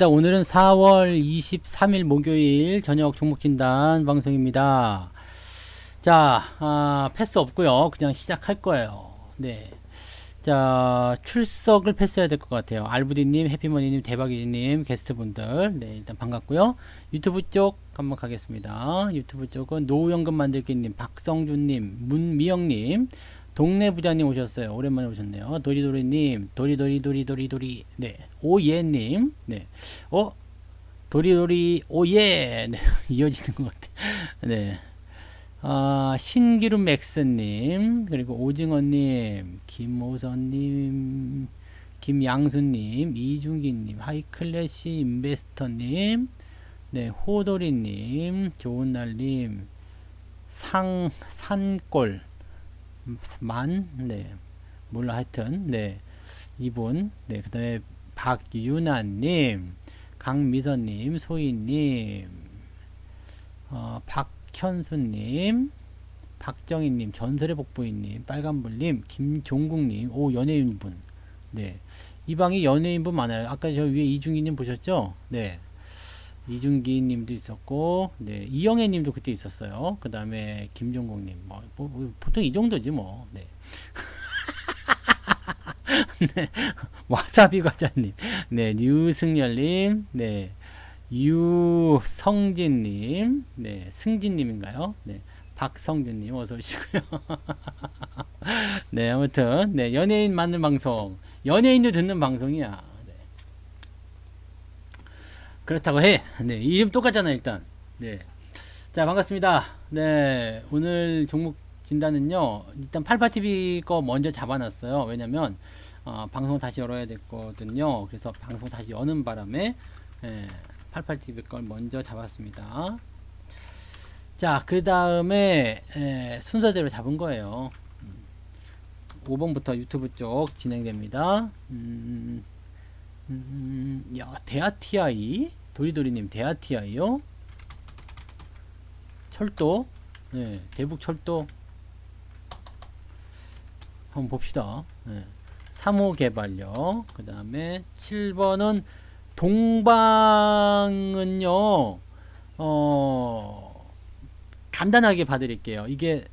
오늘은 4월 23일 목요일 저녁 종목진단 방송입니다. 자, 패스 없고요. 그냥 시작할 거예요. 네. 자, 출석을 패스해야 될 것 같아요. 알부디님, 해피머니님, 대박이님, 게스트분들. 네, 일단 반갑고요. 유튜브 쪽 한번 가겠습니다. 유튜브 쪽은 노후연금 만들기님, 박성준님, 문미영님, 동네 부장님 오셨어요. 오랜만에 오셨네요. 도리도리님, 도리도리. 네, 오예님, 네, 도리도리, 오예. 네, 이어지는 것 같아. 네, 신기루 맥스님, 그리고 오징어님, 김호선님, 김양수님, 이중기님, 하이클래시 인베스터님, 네, 호도리님, 좋은날님, 산골, 네, 몰라, 하여튼, 네, 이분, 네, 그 다음에 박유나님, 강미선님, 소희님, 박현수님, 박정희님, 전설의 복부인님, 빨간불님, 김종국님, 오, 연예인분. 네. 이 방이 연예인분 많아요. 아까 저 위에 이중기님 보셨죠? 네. 이중기님도 있었고, 네. 이영애님도 그때 있었어요. 그 다음에 김종국님, 보통 이 정도지 뭐. 네. 네. 와사비 과자님, 네. 유승열님, 네. 유성진님, 네. 승진님인가요? 네. 박성준님 어서 오시고요. 네, 아무튼 네, 연예인 맞는 방송, 연예인도 듣는 방송이야. 네. 그렇다고 해. 네, 이름 똑같잖아 일단. 네, 자 반갑습니다. 네, 오늘 종목 진단은요. 일단 팔파TV 거 먼저 잡아놨어요. 왜냐면 방송 다시 열어야 됐거든요. 그래서 방송 다시 여는 바람에 팔파TV 걸 먼저 잡았습니다. 자, 그 다음에 순서대로 잡은 거예요. 5번부터 유튜브 쪽 진행됩니다. 야, 대하TI 도리도리님 대하TI요? 철도, 네, 대북철도 한번 봅시다. 네. 3호 개발요. 그 다음에 7번은 동방은요. 간단하게 봐드릴게요. 이게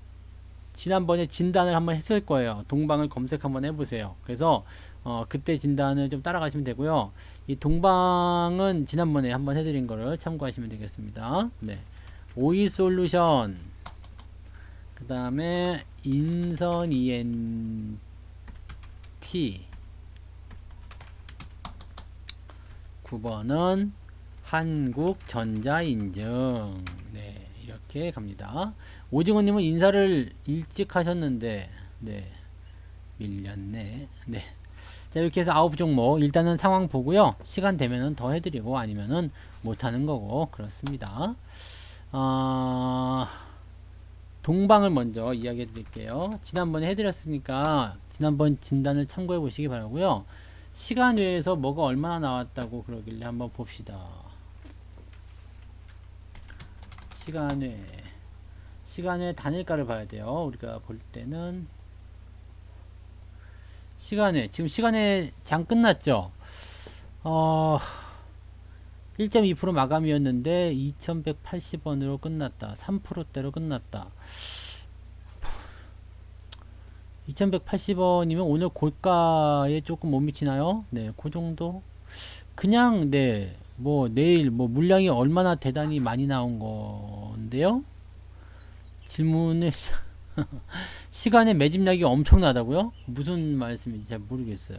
지난번에 진단을 한번 했을 거예요. 동방을 검색 한번 해보세요. 그래서 그때 진단을 좀 따라가시면 되고요. 이 동방은 지난번에 한번 해드린 거를 참고하시면 되겠습니다. 네, 오일 솔루션, 그 다음에 인선 ENT, 9번은 한국전자인증. 네, 이렇게 갑니다. 오징어님은 인사를 일찍 하셨는데, 네, 밀렸네. 네. 자, 이렇게 해서 9종목, 일단은 상황 보고요. 시간 되면은 더 해드리고, 아니면은 못하는 거고, 그렇습니다. 동방을 먼저 이야기해 드릴게요. 지난번에 해드렸으니까, 지난번 진단을 참고해 보시기 바라고요. 시간 외에서 뭐가 얼마나 나왔다고 그러길래 한번 봅시다. 시간 외 단일가를 봐야 돼요. 우리가 볼 때는 지금 시간에 장 끝났죠. 1.2% 마감이었는데 2180원으로 끝났다. 3%대로 끝났다. 2180원이면 오늘 고가에 조금 못 미치나요? 네, 그 정도. 그냥 네, 뭐 내일 뭐 물량이 얼마나 대단히 많이 나온 건데요. 질문을 시간에 매집량이 엄청나다고요? 무슨 말씀인지 잘 모르겠어요.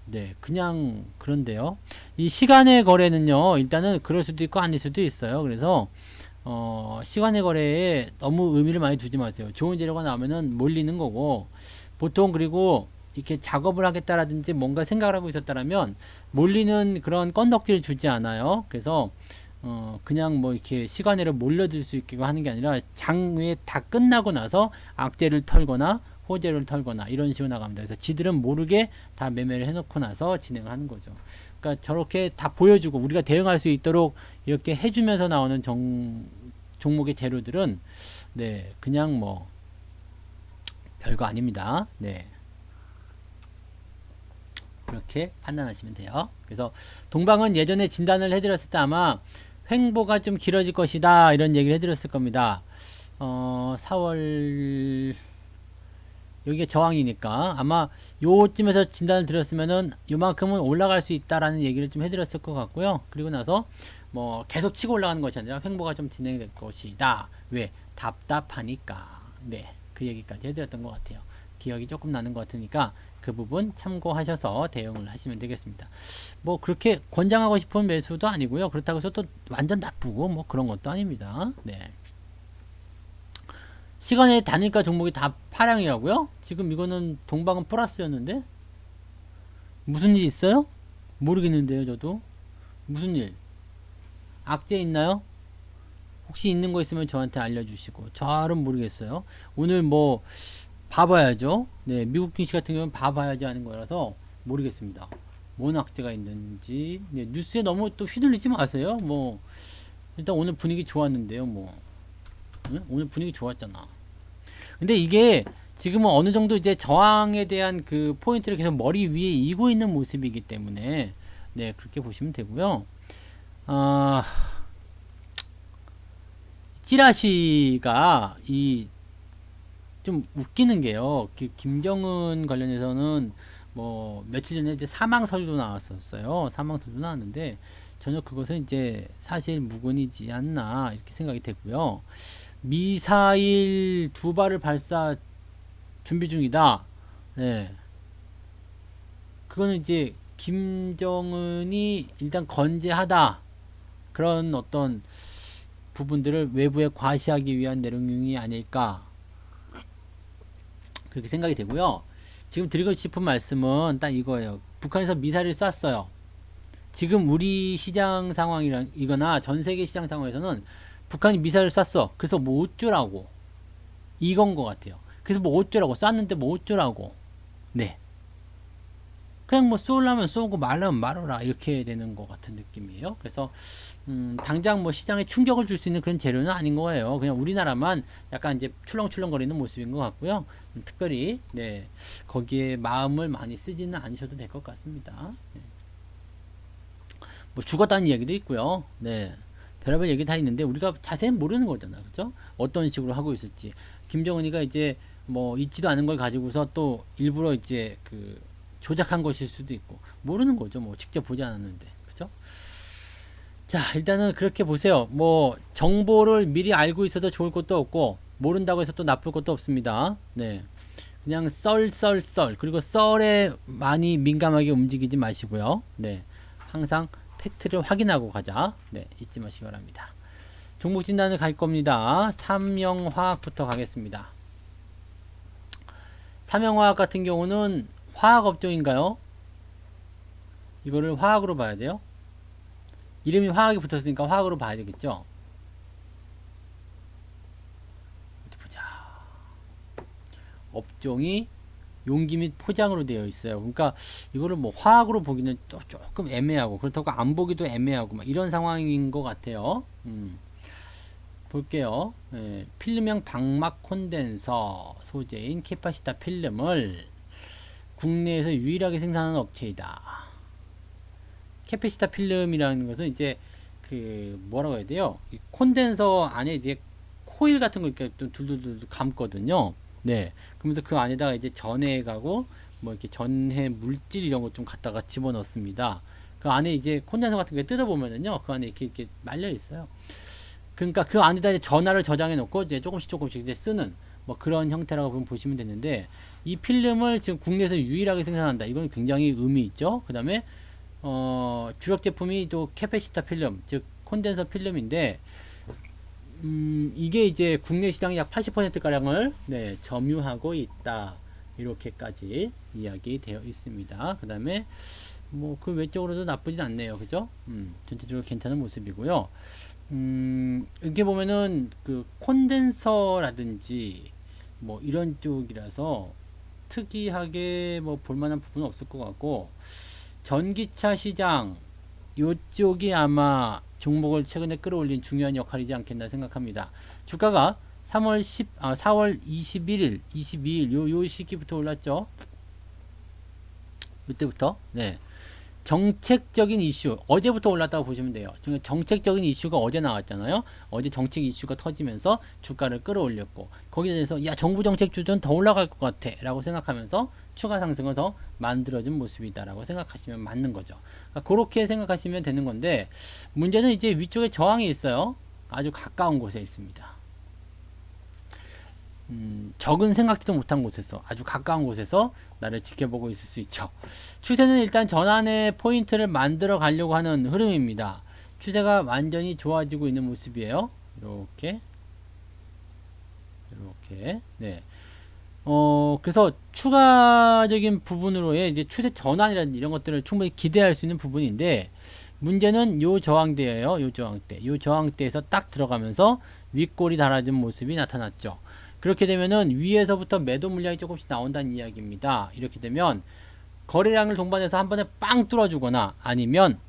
네, 그냥 그런데요. 이 시간의 거래는요, 일단은 그럴 수도 있고 아닐 수도 있어요. 그래서 시간의 거래에 너무 의미를 많이 두지 마세요. 좋은 재료가 나오면은 몰리는 거고, 보통 그리고 이렇게 작업을 하겠다라든지 뭔가 생각을 하고 있었다라면 몰리는 그런 건덕지를 주지 않아요. 그래서 그냥 뭐 이렇게 시간으로 몰려들 수 있게 하는 게 아니라 장외 다 끝나고 나서 악재를 털거나 호재를 털거나 이런 식으로 나갑니다. 그래서 지들은 모르게 다 매매를 해놓고 나서 진행을 하는 거죠. 그러니까 저렇게 다 보여주고 우리가 대응할 수 있도록 이렇게 해주면서 나오는 종목의 재료들은 네, 그냥 뭐 별거 아닙니다. 네. 그렇게 판단하시면 돼요. 그래서 동방은 예전에 진단을 해드렸을 때 아마 횡보가 좀 길어질 것이다 이런 얘기를 해드렸을 겁니다. 4월 여기가 저항이니까 아마 요쯤에서 진단을 드렸으면은 요만큼은 올라갈 수 있다라는 얘기를 좀 해드렸을 것 같고요. 그리고 나서 뭐 계속 치고 올라가는 것이 아니라 횡보가 좀 진행될 것이다. 왜? 답답하니까. 네, 그 얘기까지 해드렸던 것 같아요. 기억이 조금 나는 것 같으니까 그 부분 참고하셔서 대응을 하시면 되겠습니다. 뭐 그렇게 권장하고 싶은 매수도 아니고요. 그렇다고 해서 또 완전 나쁘고 뭐 그런 것도 아닙니다. 네. 시간의 단일가 종목이 다 파랑이라고요? 지금 이거는 동방은 플러스였는데 무슨 일 있어요? 모르겠는데요. 저도 무슨 일 악재 있나요? 혹시 있는 거 있으면 저한테 알려주시고 잘은 모르겠어요. 오늘 뭐 봐봐야죠. 네, 미국 증시 같은 경우는 봐봐야지 하는 거라서 모르겠습니다. 뭔 악재가 있는지. 네, 뉴스에 너무 또 휘둘리지 마세요. 뭐 일단 오늘 분위기 좋았는데요. 뭐 응? 오늘 분위기 좋았잖아. 근데 이게 지금은 어느 정도 이제 저항에 대한 그 포인트를 계속 머리 위에 이고 있는 모습이기 때문에 네, 그렇게 보시면 되고요. 아, 찌라시가 이 좀 웃기는 게요. 김정은 관련해서는 뭐 며칠 전에 이제 사망 서류도 나왔었어요. 사망 서류도 나왔는데 전혀 그것은 이제 사실 무근이지 않나 이렇게 생각이 되고요. 미사일 2발을 발사 준비 중이다. 네. 그거는 이제 김정은이 일단 건재하다. 그런 어떤 부분들을 외부에 과시하기 위한 내용이 아닐까. 그렇게 생각이 되고요. 지금 드리고 싶은 말씀은 딱 이거예요. 북한에서 미사일을 쐈어요. 지금 우리 시장 상황이거나 전 세계 시장 상황에서는 북한이 미사일을 쐈어. 그래서 뭐 어쩌라고. 이건 것 같아요. 그래서 뭐 어쩌라고. 쐈는데 뭐 어쩌라고. 네. 그냥 뭐 쏘려면 쏘고 말려면 말어라. 이렇게 되는 것 같은 느낌이에요. 그래서, 당장 뭐 시장에 충격을 줄 수 있는 그런 재료는 아닌 거예요. 그냥 우리나라만 약간 이제 출렁출렁거리는 모습인 것 같고요. 특별히, 네. 거기에 마음을 많이 쓰지는 않으셔도 될 것 같습니다. 네. 뭐 죽었다는 이야기도 있고요. 네. 별의별 얘기 다 있는데 우리가 자세히 모르는 거잖아. 그죠? 어떤 식으로 하고 있을지. 김정은이가 이제 뭐 있지도 않은 걸 가지고서 또 일부러 이제 그 조작한 것일 수도 있고 모르는 거죠. 뭐 직접 보지 않았는데. 그죠? 자, 일단은 그렇게 보세요. 뭐 정보를 미리 알고 있어도 좋을 것도 없고 모른다고 해서 또 나쁠 것도 없습니다. 네. 그냥 썰 그리고 썰에 많이 민감하게 움직이지 마시고요. 네. 항상 팩트를 확인하고 가자. 네, 잊지 마시기 바랍니다. 종목 진단을 갈 겁니다. 삼영화학부터 가겠습니다. 삼영화학 같은 경우는 화학 업종인가요? 이거를 화학으로 봐야 돼요. 이름이 화학이 붙었으니까 화학으로 봐야 되겠죠. 어디 보자. 업종이 용기 및 포장으로 되어 있어요. 그러니까 이거를 뭐 화학으로 보기는 또 조금 애매하고 그렇다고 안 보기도 애매하고 막 이런 상황인 것 같아요. 볼게요. 예, 필름형 방막 콘덴서 소재인 캐파시타 필름을 국내에서 유일하게 생산하는 업체이다. 캐파시타 필름이라는 것은 이제 그 뭐라고 해야 돼요? 이 콘덴서 안에 이제 코일 같은 거 이렇게 좀 둘둘둘 감거든요. 네. 그러면서 그 안에다가 이제 전해 가고 뭐 이렇게 전해 물질 이런 거 좀 갖다가 집어넣습니다. 그 안에 이제 콘덴서 같은 거 뜯어보면은요, 그 안에 이렇게 말려 있어요. 그러니까 그 안에다 이제 전하를 저장해 놓고 이제 조금씩 이제 쓰는 뭐 그런 형태라고 보시면 되는데 이 필름을 지금 국내에서 유일하게 생산한다. 이건 굉장히 의미 있죠. 그 다음에 주력 제품이 또 캐파시타 필름, 즉 콘덴서 필름인데 이게 이제 국내 시장의 약 80%가량을 네, 점유하고 있다. 이렇게까지 이야기되어 있습니다. 그 다음에 뭐 그 외적으로도 나쁘진 않네요. 그죠? 전체적으로 괜찮은 모습이고요. 이렇게 보면은 그 콘덴서라든지 뭐 이런 쪽이라서 특이하게 뭐 볼만한 부분은 없을 것 같고 전기차 시장 요쪽이 아마 종목을 최근에 끌어올린 중요한 역할이지 않겠나 생각합니다. 주가가 4월 21일, 22일 요 시기부터 올랐죠. 이때부터 네. 정책적인 이슈 어제부터 올랐다고 보시면 돼요. 지금 정책적인 이슈가 어제 나왔잖아요. 어제 정책 이슈가 터지면서 주가를 끌어올렸고 거기에 대해서 야 정부 정책 주전 더 올라갈 것 같아 라고 생각하면서 추가 상승을 더 만들어준 모습이다 라고 생각하시면 맞는 거죠. 그러니까 그렇게 생각하시면 되는 건데 문제는 이제 위쪽에 저항이 있어요. 아주 가까운 곳에 있습니다. 적은 생각지도 못한 곳에서 아주 가까운 곳에서 나를 지켜보고 있을 수 있죠. 추세는 일단 전환의 포인트를 만들어 가려고 하는 흐름입니다. 추세가 완전히 좋아지고 있는 모습이에요. 이렇게 네. 그래서 추가적인 부분으로의 이제 추세 전환이라든지 이런 것들을 충분히 기대할 수 있는 부분인데 문제는 요 저항대예요. 요 저항대. 요 저항대에서 딱 들어가면서 윗골이 달아진 모습이 나타났죠. 그렇게 되면은 위에서부터 매도 물량이 조금씩 나온다는 이야기입니다. 이렇게 되면 거래량을 동반해서 한 번에 빵 뚫어주거나 아니면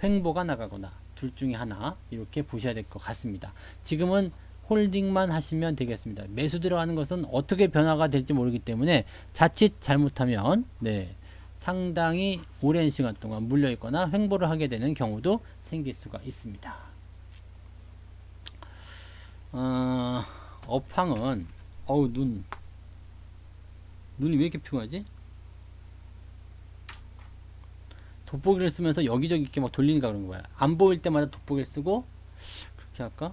횡보가 나가거나 둘 중에 하나 이렇게 보셔야 될 것 같습니다. 지금은 홀딩만 하시면 되겠습니다. 매수 들어가는 것은 어떻게 변화가 될지 모르기 때문에 자칫 잘못하면 네, 상당히 오랜 시간 동안 물려있거나 횡보를 하게 되는 경우도 생길 수가 있습니다. 업황은 어우 눈이 왜 이렇게 피곤하지? 돋보기를 쓰면서 여기저기 이렇게 막 돌리니까 그런 거야. 안 보일 때마다 돋보기를 쓰고 그렇게 할까?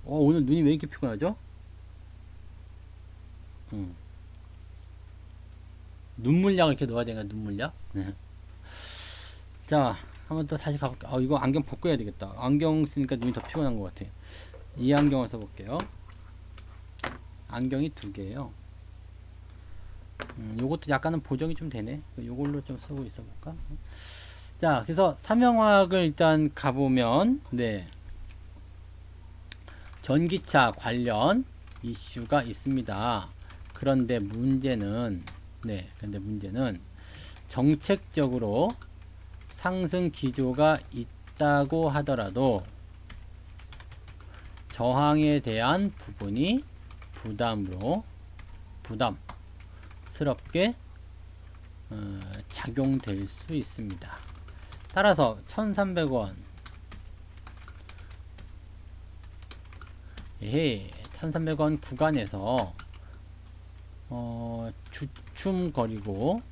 오늘 눈이 왜 이렇게 피곤하죠? 눈물약을 이렇게 넣어야 되나 눈물약? 네. 자 한번 또 다시 가볼게요. 이거 안경 벗고 해야 되겠다. 안경 쓰니까 눈이 더 피곤한 것 같아. 이 안경을 써볼게요. 안경이 두 개예요. 요것도 약간은 보정이 좀 되네. 요걸로 좀 쓰고 있어 볼까? 자, 그래서 삼형화학을 일단 가보면, 네. 전기차 관련 이슈가 있습니다. 그런데 문제는, 정책적으로 상승 기조가 있다고 하더라도 저항에 대한 부분이 부담스럽게 작용될 수 있습니다. 따라서 1300원 1300원 구간에서 주춤거리고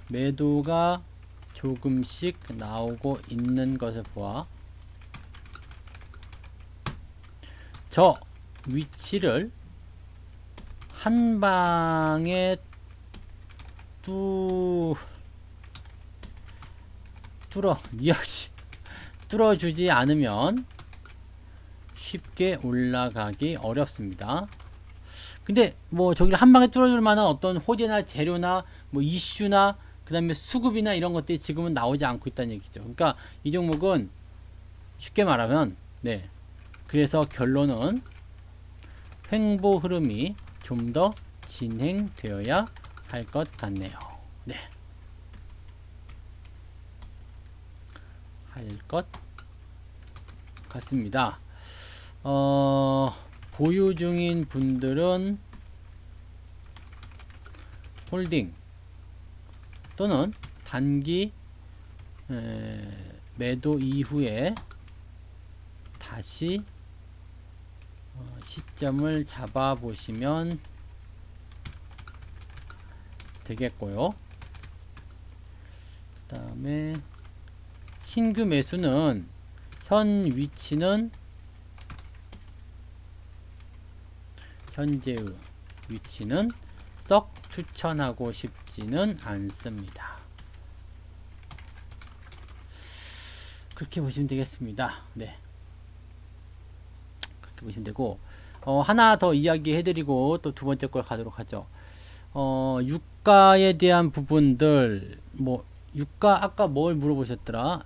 매도가 조금씩 나오고 있는 것을 보아 저 위치를 한 방에 뚫어주지 않으면 쉽게 올라가기 어렵습니다. 근데 뭐 저기를 한 방에 뚫어줄 만한 어떤 호재나 재료나 뭐 이슈나 그 다음에 수급이나 이런 것들이 지금은 나오지 않고 있다는 얘기죠. 그러니까 이 종목은 쉽게 말하면 그래서 결론은 횡보 흐름이 좀 더 진행되어야 할 것 같네요. 할 것 같습니다. 보유 중인 분들은 홀딩 또는 단기 매도 이후에 다시 시점을 잡아 보시면 되겠고요. 그 다음에 신규 매수는 현재의 위치는 썩 추천하고 싶지는 않습니다. 그렇게 보시면 되겠습니다. 그렇게 보시면 되고 하나 더 이야기해드리고 또 두 번째 걸 가도록 하죠. 유가에 대한 부분들 유가 아까 뭘 물어보셨더라?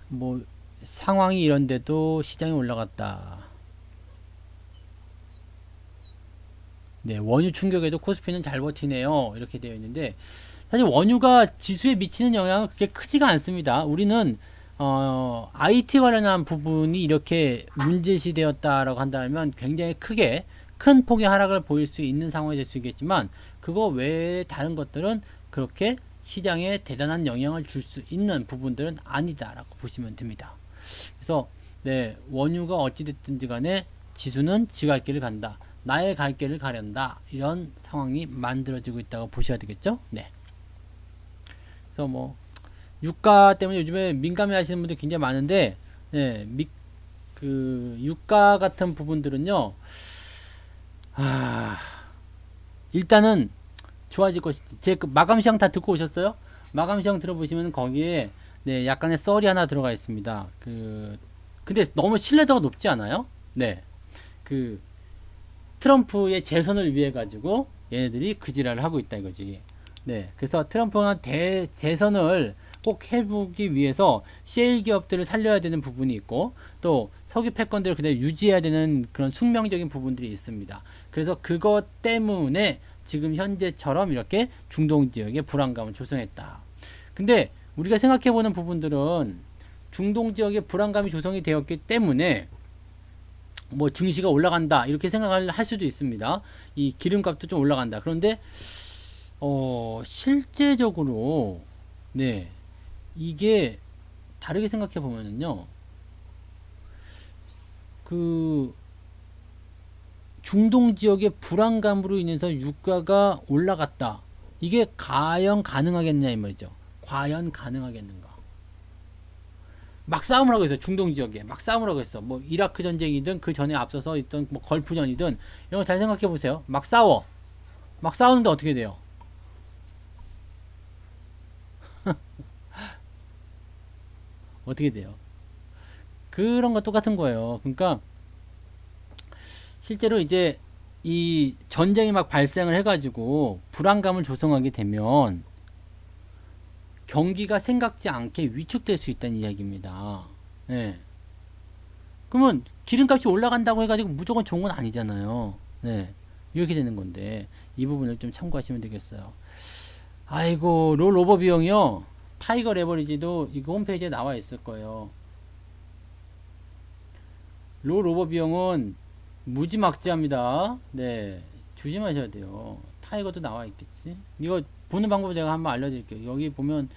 상황이 이런데도 시장이 올라갔다. 원유 충격에도 코스피는 잘 버티네요. 이렇게 되어 있는데 사실 원유가 지수에 미치는 영향은 그렇게 크지가 않습니다. 우리는 IT 관련한 부분이 이렇게 문제시 되었다라고 한다면 굉장히 큰 폭의 하락을 보일 수 있는 상황이 될 수 있겠지만 그거 외에 다른 것들은 그렇게 시장에 대단한 영향을 줄 수 있는 부분들은 아니다라고 보시면 됩니다. 그래서 네, 원유가 어찌됐든지 간에 지수는 지 갈 길을 간다. 나의 갈 길을 가련다. 이런 상황이 만들어지고 있다고 보셔야 되겠죠? 네. 그래서 뭐 유가 때문에 요즘에 민감해 하시는 분들 굉장히 많은데 네, 그 유가 같은 부분들은요. 일단은 좋아질 것이지. 제 그 마감 시황 다 듣고 오셨어요? 마감 시황 들어보시면 거기에 네, 약간의 썰이 하나 들어가 있습니다. 근데 너무 신뢰도가 높지 않아요? 네. 그 트럼프의 재선을 위해 가지고 얘네들이 그 지랄을 하고 있다 이거지. 네. 그래서 트럼프는 재선을 꼭 해보기 위해서 셰일 기업들을 살려야 되는 부분이 있고 또 석유 패권들을 그대로 유지해야 되는 그런 숙명적인 부분들이 있습니다. 그래서 그것 때문에 지금 현재처럼 이렇게 중동 지역에 불안감을 조성했다. 근데 우리가 생각해보는 부분들은 중동 지역에 불안감이 조성이 되었기 때문에 뭐 증시가 올라간다 이렇게 생각을 할 수도 있습니다. 이 기름값도 좀 올라간다. 그런데 실제적으로 네 이게 다르게 생각해 보면은요 그 중동 지역의 불안감으로 인해서 유가가 올라갔다. 이게 과연 가능하겠냐 이 말이죠. 과연 가능하겠는가? 막 싸움을 하고 있어요. 중동 지역에 막 싸움을 하고 있어. 뭐 이라크 전쟁이든 그 전에 앞서서 있던 뭐 걸프전이든 이런 거 잘 생각해 보세요. 막 싸워. 막 싸우는데 어떻게 돼요? 어떻게 돼요? 그런 거 똑같은 거예요. 그러니까 실제로 이제 이 전쟁이 막 발생을 해가지고 불안감을 조성하게 되면 경기가 생각지 않게 위축될 수 있다는 이야기입니다. 네. 그러면 기름값이 올라간다고 해가지고 무조건 좋은 건 아니잖아요. 네. 이렇게 되는 건데 이 부분을 좀 참고하시면 되겠어요. 아이고 롤 오버 비용이요. 타이거 레버리지도 이거 홈페이지에 나와 있을 거예요. 롤 오버 비용은 무지막지합니다. 네. 조심하셔야 돼요. 타이거도 나와 있겠지. 이거 보는 방법 제가 한번 알려드릴게요. 여기 보면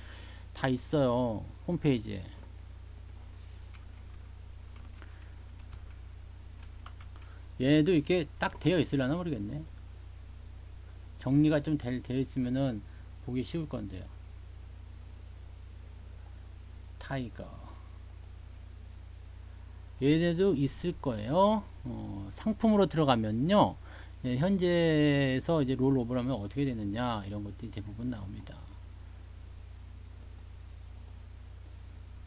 다 있어요. 홈페이지에. 얘도 이렇게 딱 되어 있으려나 모르겠네. 정리가 좀 되어 있으면은 보기 쉬울 건데요. 타이거. 얘네도 있을 거예요. 상품으로 들어가면요. 예, 현재에서 이제 롤오버를 하면 어떻게 되느냐 이런 것들이 대부분 나옵니다.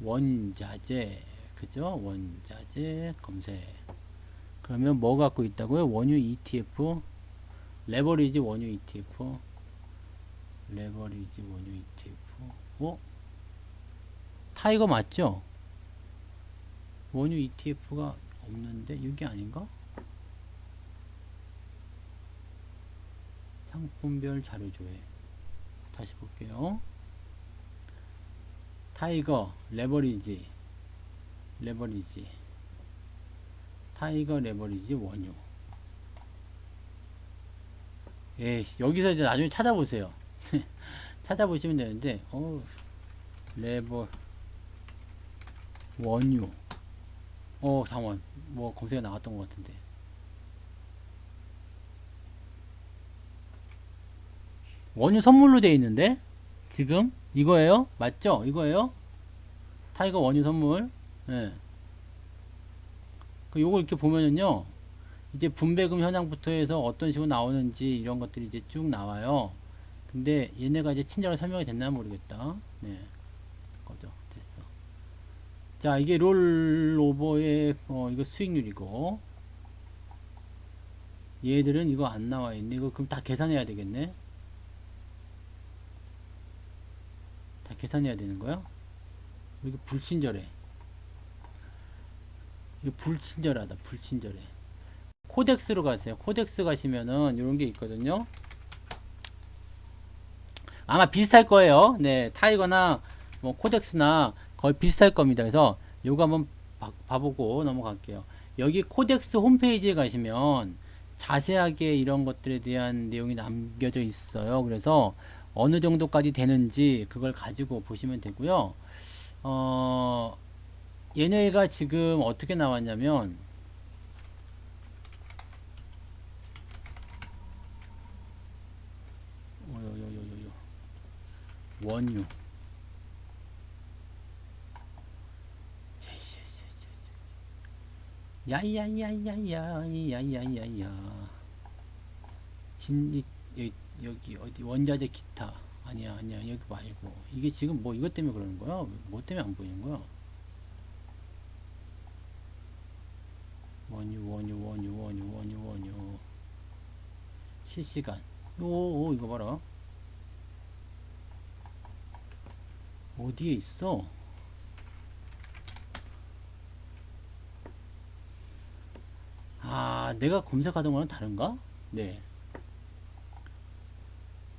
원자재 그죠? 원자재 검색 그러면 뭐 갖고 있다고요? 원유 ETF 레버리지 원유 ETF 레버리지 원유 ETF 타이거 맞죠? 원유 ETF가 없는데 이게 아닌가? 상품별 자료조회 다시 볼게요. 타이거 레버리지 타이거 레버리지 원유. 예, 여기서 이제 나중에 찾아보세요. 찾아보시면 되는데 레버 원유 잠깐만 뭐 검색에 나왔던 것 같은데 원유 선물로 되어 있는데 지금 이거예요? 맞죠? 이거예요? 타이거 원유 선물. 예. 요걸 이렇게 보면은요 이제 분배금 현황부터 해서 어떤 식으로 나오는지 이런 것들이 이제 쭉 나와요. 근데 얘네가 이제 친절하게 설명이 됐나 모르겠다. 네. 꺼져. 됐어. 자, 이게 롤오버의 이거 수익률이고 얘들은 이거 안 나와 있네. 이거 그럼 다 계산해야 되겠네. 다 계산해야 되는 거야? 이거 불친절해. 이거 불친절하다. 불친절해. 코덱스로 가세요. 코덱스 가시면은 이런 게 있거든요. 아마 비슷할 거예요. 네, 타이거나 뭐 코덱스나 거의 비슷할 겁니다. 그래서 요거 한번 봐보고 넘어갈게요. 여기 코덱스 홈페이지에 가시면 자세하게 이런 것들에 대한 내용이 남겨져 있어요. 그래서 어느 정도까지 되는지 그걸 가지고 보시면 되고요. 어, 얘네가 지금 어떻게 나왔냐면 요요요요요 원유 야야야야야야야야야 여기 어디 원자재 기타 아니야 여기 말고 이게 지금 뭐 이것 때문에 그러는 거야? 뭐 때문에 안 보이는 거야? 원유 실시간 오 이거 봐라 어디에 있어? 아 내가 검색하던 거랑 다른가? 네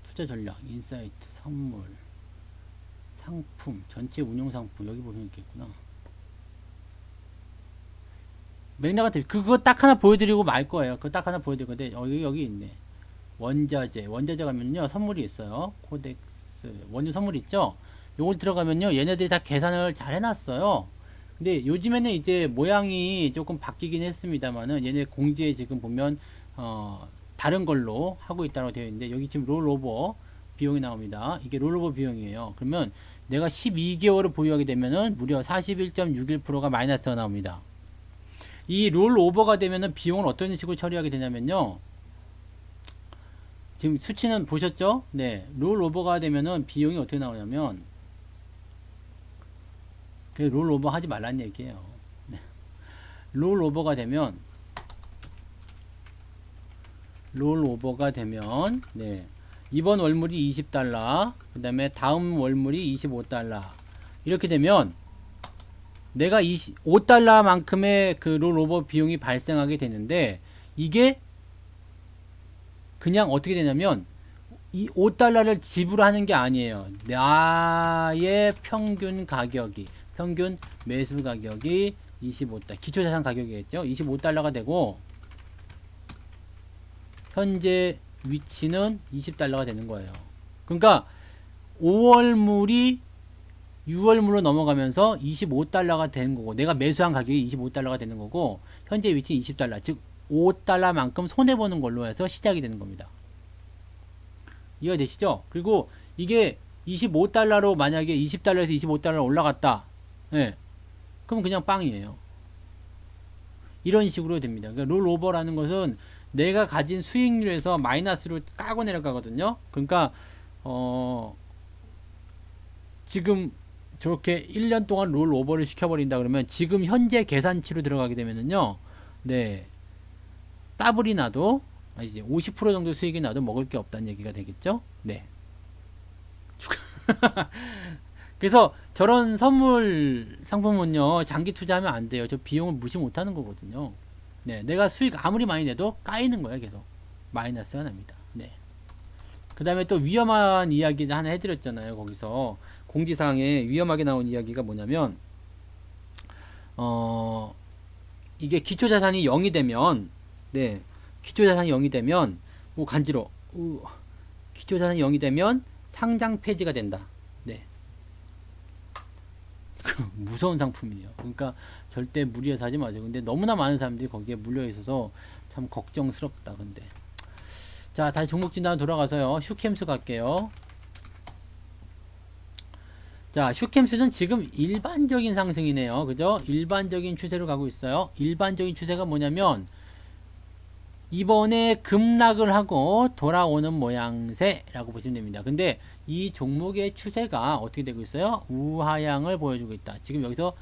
투자 전략 인사이트 선물 상품 전체 운용 상품 여기 보면 있겠구나. 맥락한테 그거 딱 하나 보여드리고 말 거예요. 그거 딱 하나 보여드릴 건데 여기 있네. 원자재 가면요 선물이 있어요. 코덱스 원유 선물 있죠. 요걸 들어가면요 얘네들이 다 계산을 잘 해놨어요. 근데 요즘에는 이제 모양이 조금 바뀌긴 했습니다만은 얘네 공지에 지금 보면 다른 걸로 하고 있다고 되어 있는데 여기 지금 롤오버 비용이 나옵니다. 이게 롤오버 비용이에요. 그러면 내가 12개월을 보유하게 되면은 무려 41.61%가 마이너스가 나옵니다. 이 롤오버가 되면은 비용을 어떤 식으로 처리하게 되냐면요. 지금 수치는 보셨죠? 네. 롤오버가 되면은 비용이 어떻게 나오냐면 롤오버 하지 말란 얘기예요. 네. 롤오버가 되면 네. 이번 월물이 $20, 그 다음에 다음 월물이 $25. 이렇게 되면 내가 $5만큼의 그 롤오버 비용이 발생하게 되는데 이게 그냥 어떻게 되냐면 이 $5를 지불하는 게 아니에요. 나의 평균 매수 가격이 $25 기초자산 가격이겠죠. $25가 되고 현재 위치는 $20가 되는 거예요. 그러니까 5월물이 6월물로 넘어가면서 $25가 되는 거고 내가 매수한 가격이 $25가 되는 거고 현재 위치 $20 즉 $5만큼 손해보는 걸로 해서 시작이 되는 겁니다. 이해가 되시죠? 그리고 이게 $25로 만약에 $20에서 $25 올라갔다. 예. 그럼 그냥 빵이에요. 이런 식으로 됩니다. 그러니까 롤오버라는 것은 내가 가진 수익률에서 마이너스로 까고 내려가거든요. 그러니까 지금 저렇게 1년 동안 롤오버를 시켜버린다 그러면 지금 현재 계산치로 들어가게 되면은요. 네. 더블이 나도 이제 50% 정도 수익이 나도 먹을 게 없다는 얘기가 되겠죠. 네. 그래서 저런 선물 상품은요 장기 투자하면 안 돼요. 저 비용을 무시 못하는 거거든요. 네, 내가 수익 아무리 많이 내도 까이는 거예요. 계속 마이너스가 납니다. 네. 그 다음에 또 위험한 이야기를 하나 해드렸잖아요. 거기서 공지사항에 위험하게 나온 이야기가 뭐냐면 이게 기초자산이 0이 되면 네, 기초자산이 0이 되면 간지러 기초자산이 0이 되면 상장 폐지가 된다. 네. 무서운 상품이에요. 그러니까 절대 무리해서 하지 마세요. 근데 너무나 많은 사람들이 거기에 물려 있어서 참 걱정스럽다. 근데 자 다시 종목 진단 돌아가서요. 슈캠스 갈게요. 자 슈캠스는 지금 일반적인 상승이네요. 그죠? 일반적인 추세로 가고 있어요. 일반적인 추세가 뭐냐면 이번에 급락을 하고 돌아오는 모양새라고 보시면 됩니다. 근데 이 종목의 추세가 어떻게 되고 있어요? 우하향을 보여주고 있다. 지금 여기서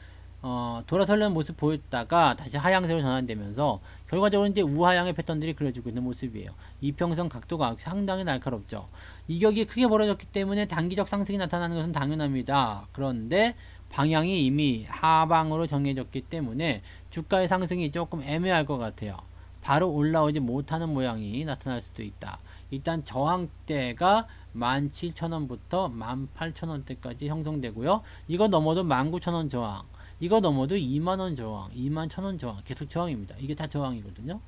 돌아서려는 모습 보였다가 다시 하향세로 전환되면서 결과적으로 이제 우하향의 패턴들이 그려지고 있는 모습이에요. 이평선 각도가 상당히 날카롭죠. 이격이 크게 벌어졌기 때문에 단기적 상승이 나타나는 것은 당연합니다. 그런데 방향이 이미 하방으로 정해졌기 때문에 주가의 상승이 조금 애매할 것 같아요. 바로 올라오지 못하는 모양이 나타날 수도 있다. 일단 저항대가 17,000원부터 18,000원대까지 형성되고요. 이거 넘어도 19,000원 저항, 이거 넘어도 21,000원 저항, 21,000원 저항, 계속 저항입니다. 이게 다 저항이거든요.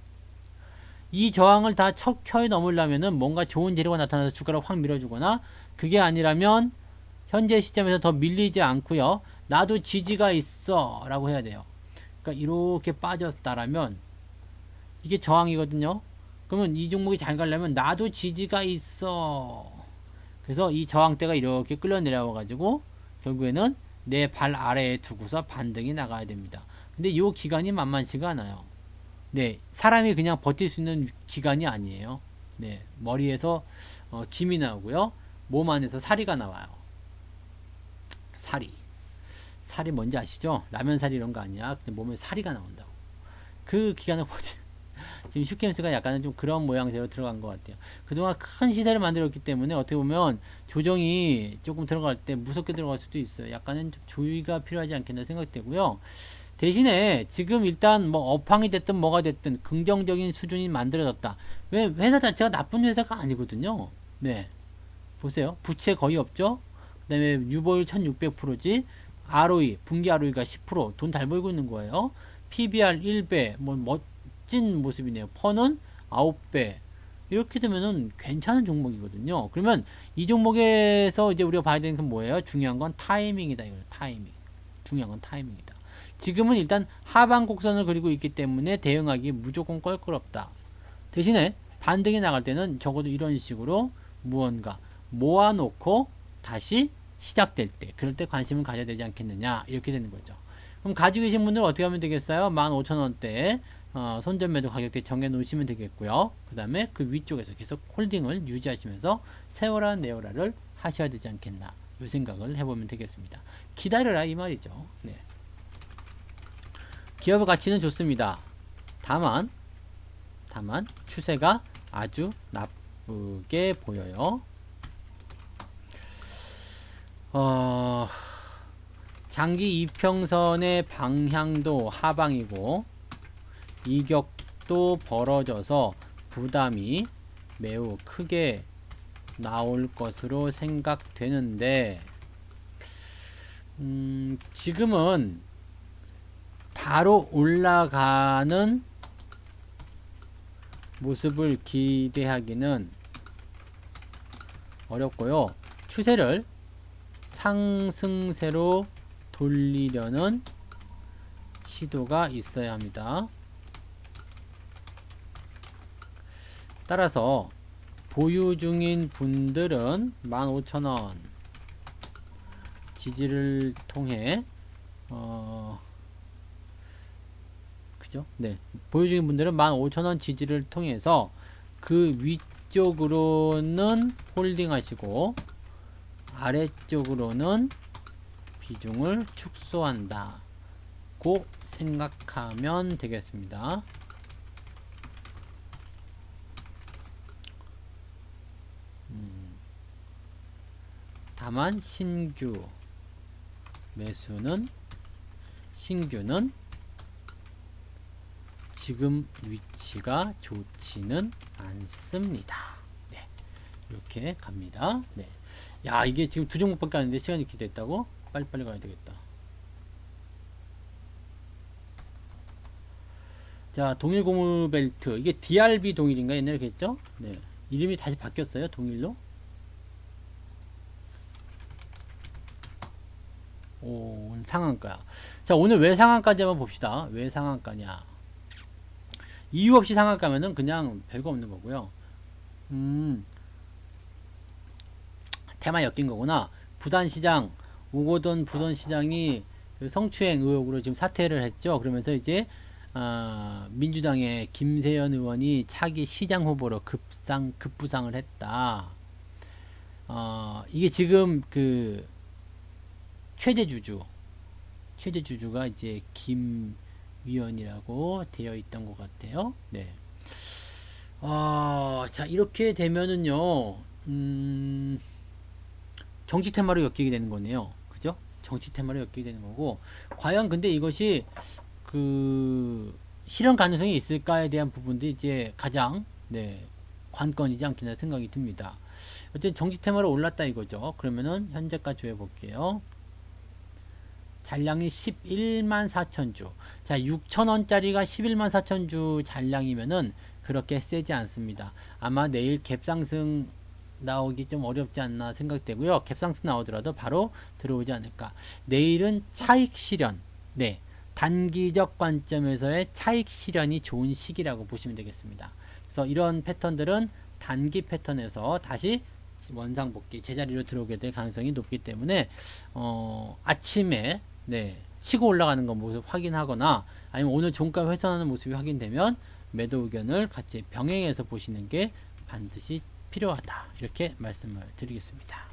이 저항을 다 척혀에 넘으려면은 뭔가 좋은 재료가 나타나서 주가를 확 밀어주거나, 그게 아니라면 현재 시점에서 더 밀리지 않고요. 나도 지지가 있어 라고 해야 돼요. 그러니까 이렇게 빠졌다라면 이게 저항이거든요. 그러면 이 종목이 잘 가려면 나도 지지가 있어. 그래서 이 저항대가 이렇게 끌려 내려와 가지고 결국에는 내 발 아래에 두고서 반등이 나가야 됩니다. 근데 이 기간이 만만치가 않아요. 네, 사람이 그냥 버틸 수 있는 기간이 아니에요. 네, 머리에서 김이 나오고요. 몸 안에서 사리가 나와요. 사리. 살이 뭔지 아시죠? 라면 살이 이런 거 아니야. 근데 몸에 사리가 나온다고. 그 기간을 버티. 지금 슈케임스가 약간은 좀 그런 모양새로 들어간 것 같아요. 그동안 큰 시세를 만들었기 때문에 어떻게 보면 조정이 조금 들어갈 때 무섭게 들어갈 수도 있어요. 약간은 좀 조의가 필요하지 않겠나 생각되고요. 대신에 지금 일단 뭐 업황이 됐든 뭐가 됐든 긍정적인 수준이 만들어졌다. 왜 회사 자체가 나쁜 회사가 아니거든요. 네. 보세요. 부채 거의 없죠? 그 다음에 유보율 1600%지. ROE, 분기 ROE가 10%. 돈 잘 벌고 있는 거예요. PBR 1배. 뭐 멋진 모습이네요. 퍼는 9배. 이렇게 되면은 괜찮은 종목이거든요. 그러면 이 종목에서 이제 우리가 봐야 되는 건 뭐예요? 중요한 건 타이밍이다. 이거예요. 타이밍. 중요한 건 타이밍이다. 지금은 일단 하방 곡선을 그리고 있기 때문에 대응하기 무조건 껄끄럽다. 대신에 반등이 나갈 때는 적어도 이런 식으로 무언가 모아놓고 다시 시작될 때, 그럴 때 관심을 가져야 되지 않겠느냐, 이렇게 되는 거죠. 그럼 가지고 계신 분들은 어떻게 하면 되겠어요? 15,000원대 손절매도 가격대 정해 놓으시면 되겠고요. 그 다음에 그 위쪽에서 계속 홀딩을 유지하시면서 세워라 내워라를 하셔야 되지 않겠나, 이 생각을 해보면 되겠습니다. 기다려라 이 말이죠. 네. 기업의 가치는 좋습니다. 다만 추세가 아주 나쁘게 보여요. 장기 이평선의 방향도 하방이고 이격도 벌어져서 부담이 매우 크게 나올 것으로 생각되는데, 지금은 바로 올라가는 모습을 기대하기는 어렵고요. 추세를 상승세로 돌리려는 시도가 있어야 합니다. 따라서 보유 중인 분들은 15,000원 지지를 통해 그죠? 네. 보유 중인 분들은 15,000원 지지를 통해서 그 위쪽으로는 홀딩 하시고 아래쪽으로는 비중을 축소한다고 생각하면 되겠습니다. 다만 신규는 지금 위치가 좋지는 않습니다. 네. 이렇게 갑니다. 네. 야, 이게 지금 두 종목밖에 안 되는데 시간이 이렇게 됐다고? 빨리빨리 가야 되겠다. 자, 동일 고무 벨트. 이게 DRB 동일인가? 옛날에 그랬죠? 네. 이름이 다시 바뀌었어요. 동일로. 오, 오늘 상한가야. 자, 오늘 왜 상한가인지 한번 봅시다. 왜 상한가냐. 이유 없이 상한가면은 그냥 별거 없는 거고요. 테마 엮인 거구나. 부단시장, 오거돈 부동시장이 그 성추행 의혹으로 지금 사퇴를 했죠. 그러면서 이제 민주당의 김세연 의원이 차기 시장 후보로 급부상을 했다. 이게 지금 그 최대 주주가 이제 김 위원이라고 되어 있던 것 같아요. 네. 자, 이렇게 되면은요, 정치 테마로 엮이게 되는 거네요. 그죠? 정치 테마로 엮이게 되는 거고, 과연 근데 이것이 그 실현 가능성이 있을까에 대한 부분들이 이제 가장 관건이지 않겠나 생각이 듭니다. 어쨌든 정치 테마로 올랐다 이거죠. 그러면은 현재가 조회 볼게요. 잔량이 114,000주. 자, 6,000원짜리가 114,000주 잔량이면은 그렇게 세지 않습니다. 아마 내일 갭상승 나오기 좀 어렵지 않나 생각되고요. 갭상승 나오더라도 바로 들어오지 않을까. 내일은 차익 실현, 네, 단기적 관점에서의 차익 실현이 좋은 시기라고 보시면 되겠습니다. 그래서 이런 패턴들은 단기 패턴에서 다시 원상복귀 제자리로 들어오게 될 가능성이 높기 때문에 아침에 네, 치고 올라가는 거 모습 확인하거나 아니면 오늘 종가 회선하는 모습이 확인되면 매도 의견을 같이 병행해서 보시는 게 반드시 필요하다. 이렇게 말씀을 드리겠습니다.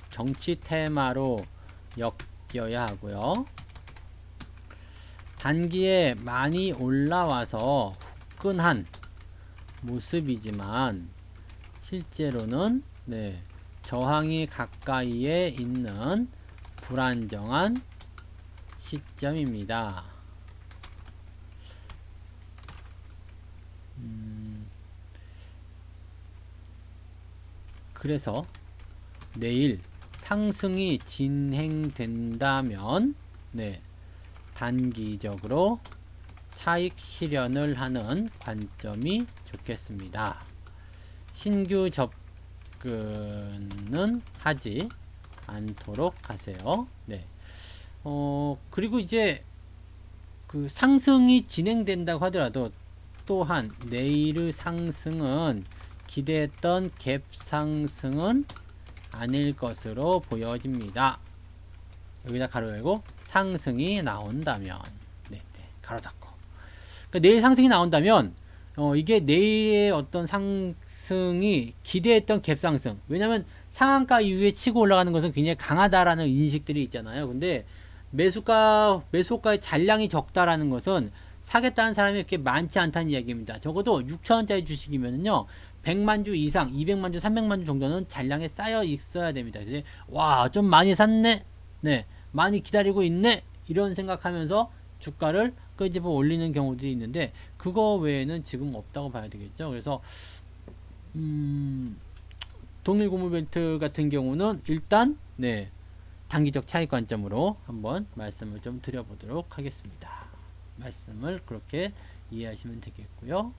정치 테마로 엮여야 하고요. 단기에 많이 올라와서 후끈한 모습이지만 실제로는 네, 저항이 가까이에 있는 불안정한 시점입니다. 그래서 내일 상승이 진행된다면 네, 단기적으로 차익 실현을 하는 관점이 좋겠습니다. 신규 접근은 하지 않도록 하세요. 네. 그리고 이제 그 상승이 진행된다고 하더라도 또한 내일의 상승은 기대했던 갭 상승은 아닐 것으로 보여집니다. 여기다 가로 열고 상승이 나온다면 네, 가로 닫고 그러니까 내일 상승이 나온다면 이게 내일의 어떤 상승이 기대했던 갭 상승, 왜냐면 상한가 이후에 치고 올라가는 것은 굉장히 강하다라는 인식들이 있잖아요. 근데 매수가의 잔량이 적다라는 것은 사겠다는 사람이 그렇게 많지 않다는 이야기입니다. 적어도 6천원짜리 주식이면은요 100만 주 이상, 200만 주, 300만 주 정도는 잔량에 쌓여 있어야 됩니다. 그래서 와, 좀 많이 샀네, 네, 많이 기다리고 있네, 이런 생각하면서 주가를 끄집어 올리는 경우들이 있는데 그거 외에는 지금 없다고 봐야 되겠죠. 그래서 동일 고무벨트 같은 경우는 일단 네, 단기적 차익 관점으로 한번 말씀을 좀 드려보도록 하겠습니다. 말씀을 그렇게 이해하시면 되겠고요.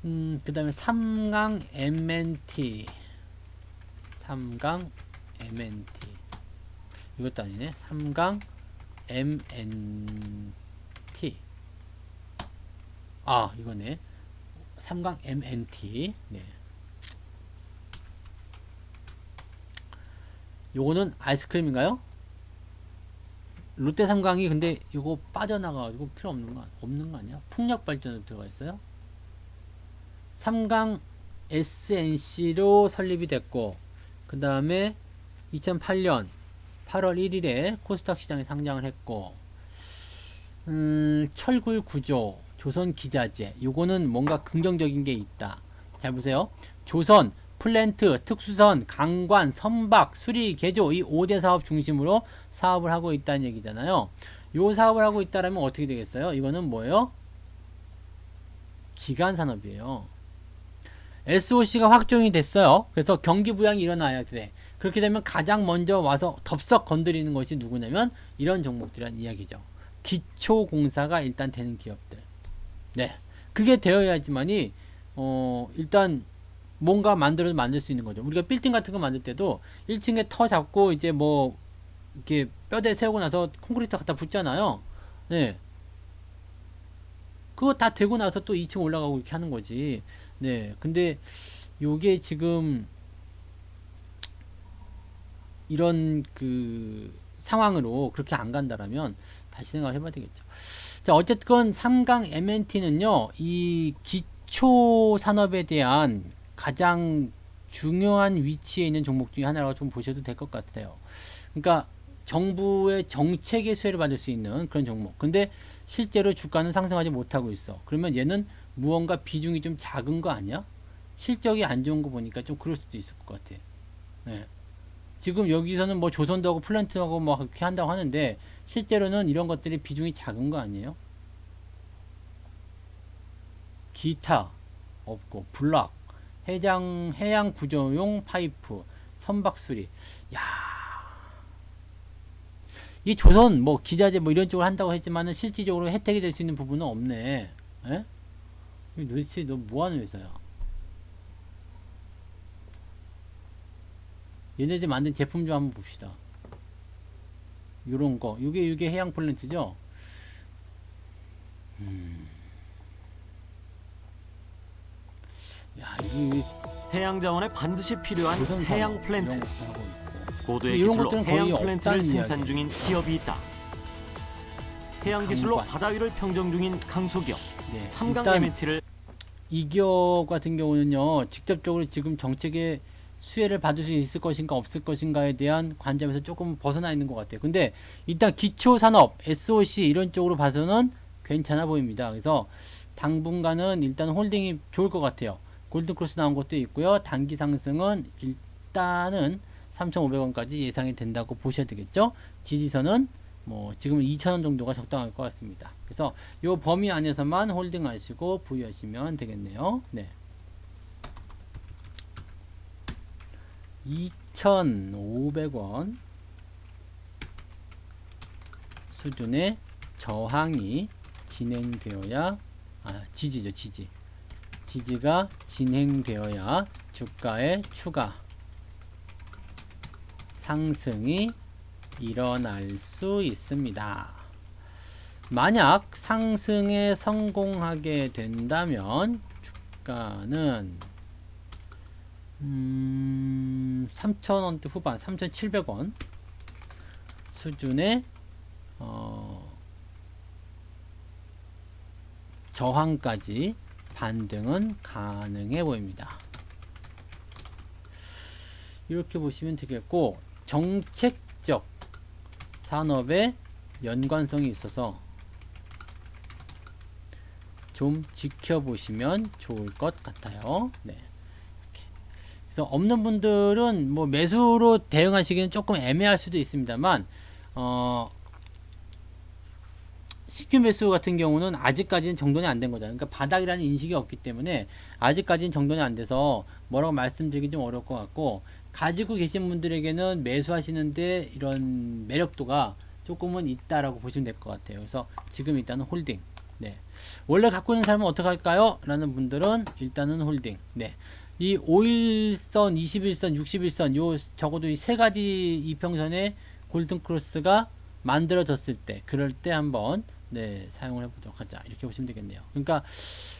그 다음에 삼강 MNT 이것도 아니네. 삼강 MNT 이거네. 삼강 MNT 네. 요거는 아이스크림인가요? 롯데 삼강이 근데 이거 빠져나가가지고 필요 없는 거 아니야? 풍력 발전으로 들어가 있어요. 삼강 SNC로 설립이 됐고 그 다음에 2008년 8월 1일에 코스닥 시장에 상장을 했고 철굴 구조, 조선 기자재, 요거는 뭔가 긍정적인 게 있다. 잘 보세요. 조선, 플랜트, 특수선, 강관, 선박, 수리, 개조 이 5대 사업 중심으로 사업을 하고 있다는 얘기잖아요. 요 사업을 하고 있다라면 어떻게 되겠어요? 이거는 뭐예요? 기간 산업이에요. SOC가 확정이 됐어요. 그래서 경기 부양이 일어나야 돼. 그렇게 되면 가장 먼저 와서 덥석 건드리는 것이 누구냐면 이런 종목들이란 이야기죠. 기초공사가 일단 되는 기업들. 네, 그게 되어야지만이 일단 뭔가 만들 수 있는 거죠. 우리가 빌딩 같은 거 만들 때도 1층에 터 잡고 이제 뭐 이렇게 뼈대 세우고 나서 콘크리트 갖다 붙잖아요. 네, 그거 다 되고 나서 또 2층 올라가고 이렇게 하는 거지. 네, 근데 요게 지금 이런 그 상황으로 그렇게 안 간다라면 다시 생각을 해봐야 되겠죠. 자, 어쨌든 삼강 MNT는요, 이 기초 산업에 대한 가장 중요한 위치에 있는 종목 중에 하나라고 좀 보셔도 될 것 같아요. 그러니까 정부의 정책의 수혜를 받을 수 있는 그런 종목. 근데 실제로 주가는 상승하지 못하고 있어. 그러면 얘는 무언가 비중이 좀 작은 거 아니야? 실적이 안 좋은 거 보니까 좀 그럴 수도 있을 것 같아. 네. 지금 여기서는 뭐 조선도 하고 플랜트도 하고 뭐 그렇게 한다고 하는데 실제로는 이런 것들이 비중이 작은 거 아니에요? 기타 없고 블락, 해양 구조용 파이프, 선박 수리. 야, 이 조선 뭐 기자재 뭐 이런 쪽으로 한다고 했지만은 실질적으로 혜택이 될 수 있는 부분은 없네. 에? 이거 도대체 너 뭐 하는 회사야? 얘네들 만든 제품 좀 한번 봅시다. 요런 거. 요게 해양 플랜트죠? 야, 이게 해양 자원에 반드시 필요한 조선 해양 산업 플랜트. 이런 거 하고 있고. 고도의 이런 기술로 것들은 해양 거의 플랜트를 없다는 생산 이야기. 중인 기업이 있다. 해양 기술로 강관. 바다 위를 평정 중인 강소기업 네, 삼강 일단 MNT를 이 기업 같은 경우는요, 직접적으로 지금 정책의 수혜를 받을 수 있을 것인가 없을 것인가에 대한 관점에서 조금 벗어나 있는 것 같아요. 근데 일단 기초산업, SOC 이런 쪽으로 봐서는 괜찮아 보입니다. 그래서 당분간은 일단 홀딩이 좋을 것 같아요. 골든크로스 나온 것도 있고요. 단기 상승은 일단은 3,500원까지 예상이 된다고 보셔야 되겠죠. 지지선은 뭐 지금 2,000원 정도가 적당할 것 같습니다. 그래서 요 범위 안에서만 홀딩하시고 보유하시면 되겠네요. 네. 2,500원 수준의 저항이 진행되어야 지지죠, 지지. 지지가 진행되어야 주가의 추가 상승이 일어날 수 있습니다. 만약 상승에 성공하게 된다면 주가는 3,000원대 후반 3,700원 수준의 저항까지 반등은 가능해 보입니다. 이렇게 보시면 되겠고, 정책적 산업에 연관성이 있어서 좀 지켜보시면 좋을 것 같아요. 네. 이렇게. 그래서 없는 분들은 뭐 매수로 대응하시기는 조금 애매할 수도 있습니다만, 신규 매수 같은 경우는 아직까지는 정돈이 안 된 거잖아요. 그러니까 바닥이라는 인식이 없기 때문에 아직까지는 정돈이 안 돼서 뭐라고 말씀드리기 좀 어려울 것 같고, 가지고 계신 분들에게는 매수하시는데 이런 매력도가 조금은 있다라고 보시면 될 것 같아요. 그래서 지금 일단은 홀딩. 네. 원래 갖고 있는 사람은 어떻게 할까요? 라는 분들은 일단은 홀딩. 네. 이 5일선, 21선, 61선, 요 적어도 이 세 가지 이평선의 골든크로스가 만들어졌을 때, 그럴 때 한번 네, 사용을 해보도록 하자. 이렇게 보시면 되겠네요. 그러니까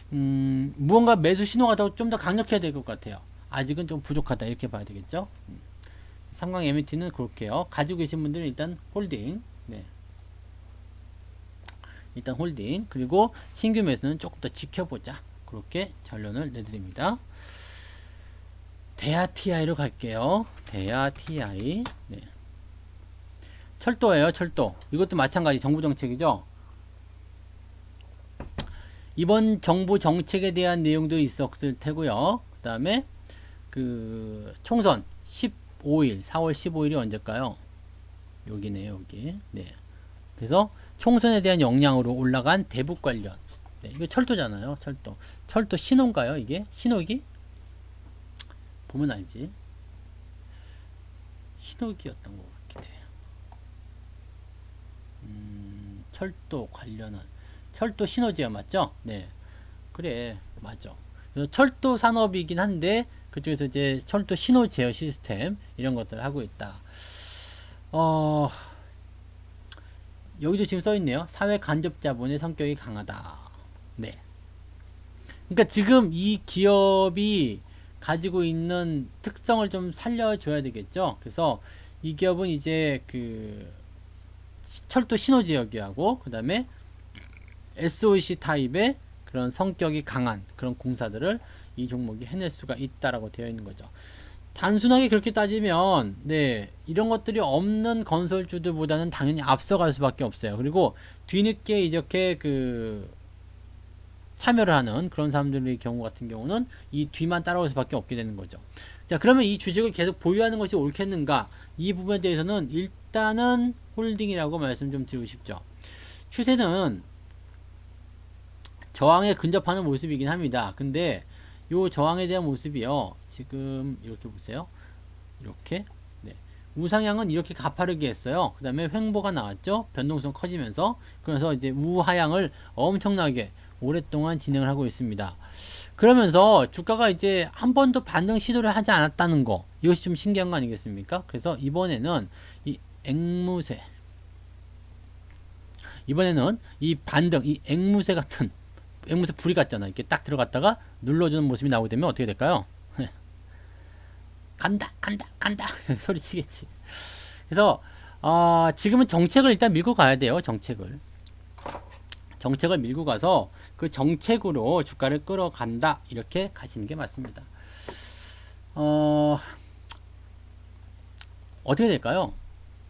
무언가 매수 신호가 좀 더 강력해야 될 것 같아요. 아직은 좀 부족하다. 이렇게 봐야 되겠죠. 삼강 MNT는 그렇게요. 가지고 계신 분들은 일단 홀딩. 네. 일단 홀딩. 그리고 신규 매수는 조금 더 지켜보자. 그렇게 결론을 내드립니다. 대하 TI로 갈게요. 대하 TI. 네. 철도예요, 철도. 이것도 마찬가지 정부 정책이죠. 이번 정부 정책에 대한 내용도 있었을 테고요. 그 다음에 그 총선 15일, 4월 15일이 언제일까요? 여기네요, 여기. 네. 그래서 총선에 대한 영향으로 올라간 대북 관련. 네, 이거 철도잖아요, 철도. 철도 신호인가요, 이게? 신호기? 보면 알지. 신호기였던 것 같기도 해요. 철도 관련한. 철도 신호제어 맞죠? 네. 그래, 맞아. 그래서 철도 산업이긴 한데, 그쪽에서 이제 철도 신호 제어 시스템, 이런 것들을 하고 있다. 여기도 지금 써있네요. 사회 간접 자본의 성격이 강하다. 네. 그러니까 지금 이 기업이 가지고 있는 특성을 좀 살려줘야 되겠죠. 그래서 이 기업은 이제 그 철도 신호 지역이하고, 그 다음에 SOC 타입의 그런 성격이 강한 그런 공사들을 이 종목이 해낼 수가 있다라고 되어 있는 거죠. 단순하게 그렇게 따지면 네, 이런 것들이 없는 건설주들보다는 당연히 앞서갈 수밖에 없어요. 그리고 뒤늦게 이렇게 그 참여를 하는 그런 사람들의 경우 같은 경우는 이 뒤만 따라올 수밖에 없게 되는 거죠. 자, 그러면 이 주식을 계속 보유하는 것이 옳겠는가? 이 부분에 대해서는 일단은 홀딩이라고 말씀 좀 드리고 싶죠. 추세는 저항에 근접하는 모습이긴 합니다. 근데 요 저항에 대한 모습이요, 지금 이렇게 보세요. 이렇게 네, 우상향은 이렇게 가파르게 했어요. 그 다음에 횡보가 나왔죠. 변동성 커지면서. 그래서 이제 우하향을 엄청나게 오랫동안 진행을 하고 있습니다. 그러면서 주가가 이제 한 번도 반등 시도를 하지 않았다는 거, 이것이 좀 신기한 거 아니겠습니까? 그래서 이번에는 이 앵무새, 이번에는 이 반등, 이 앵무새 같은, 앵무새 불이 같잖아. 이렇게 딱 들어갔다가 눌러주는 모습이 나오게 되면 어떻게 될까요? 간다 간다 간다 소리치겠지. 그래서 지금은 정책을 일단 밀고 가야 돼요. 정책을 밀고 가서 그 정책으로 주가를 끌어간다, 이렇게 가시는 게 맞습니다. 어떻게 될까요?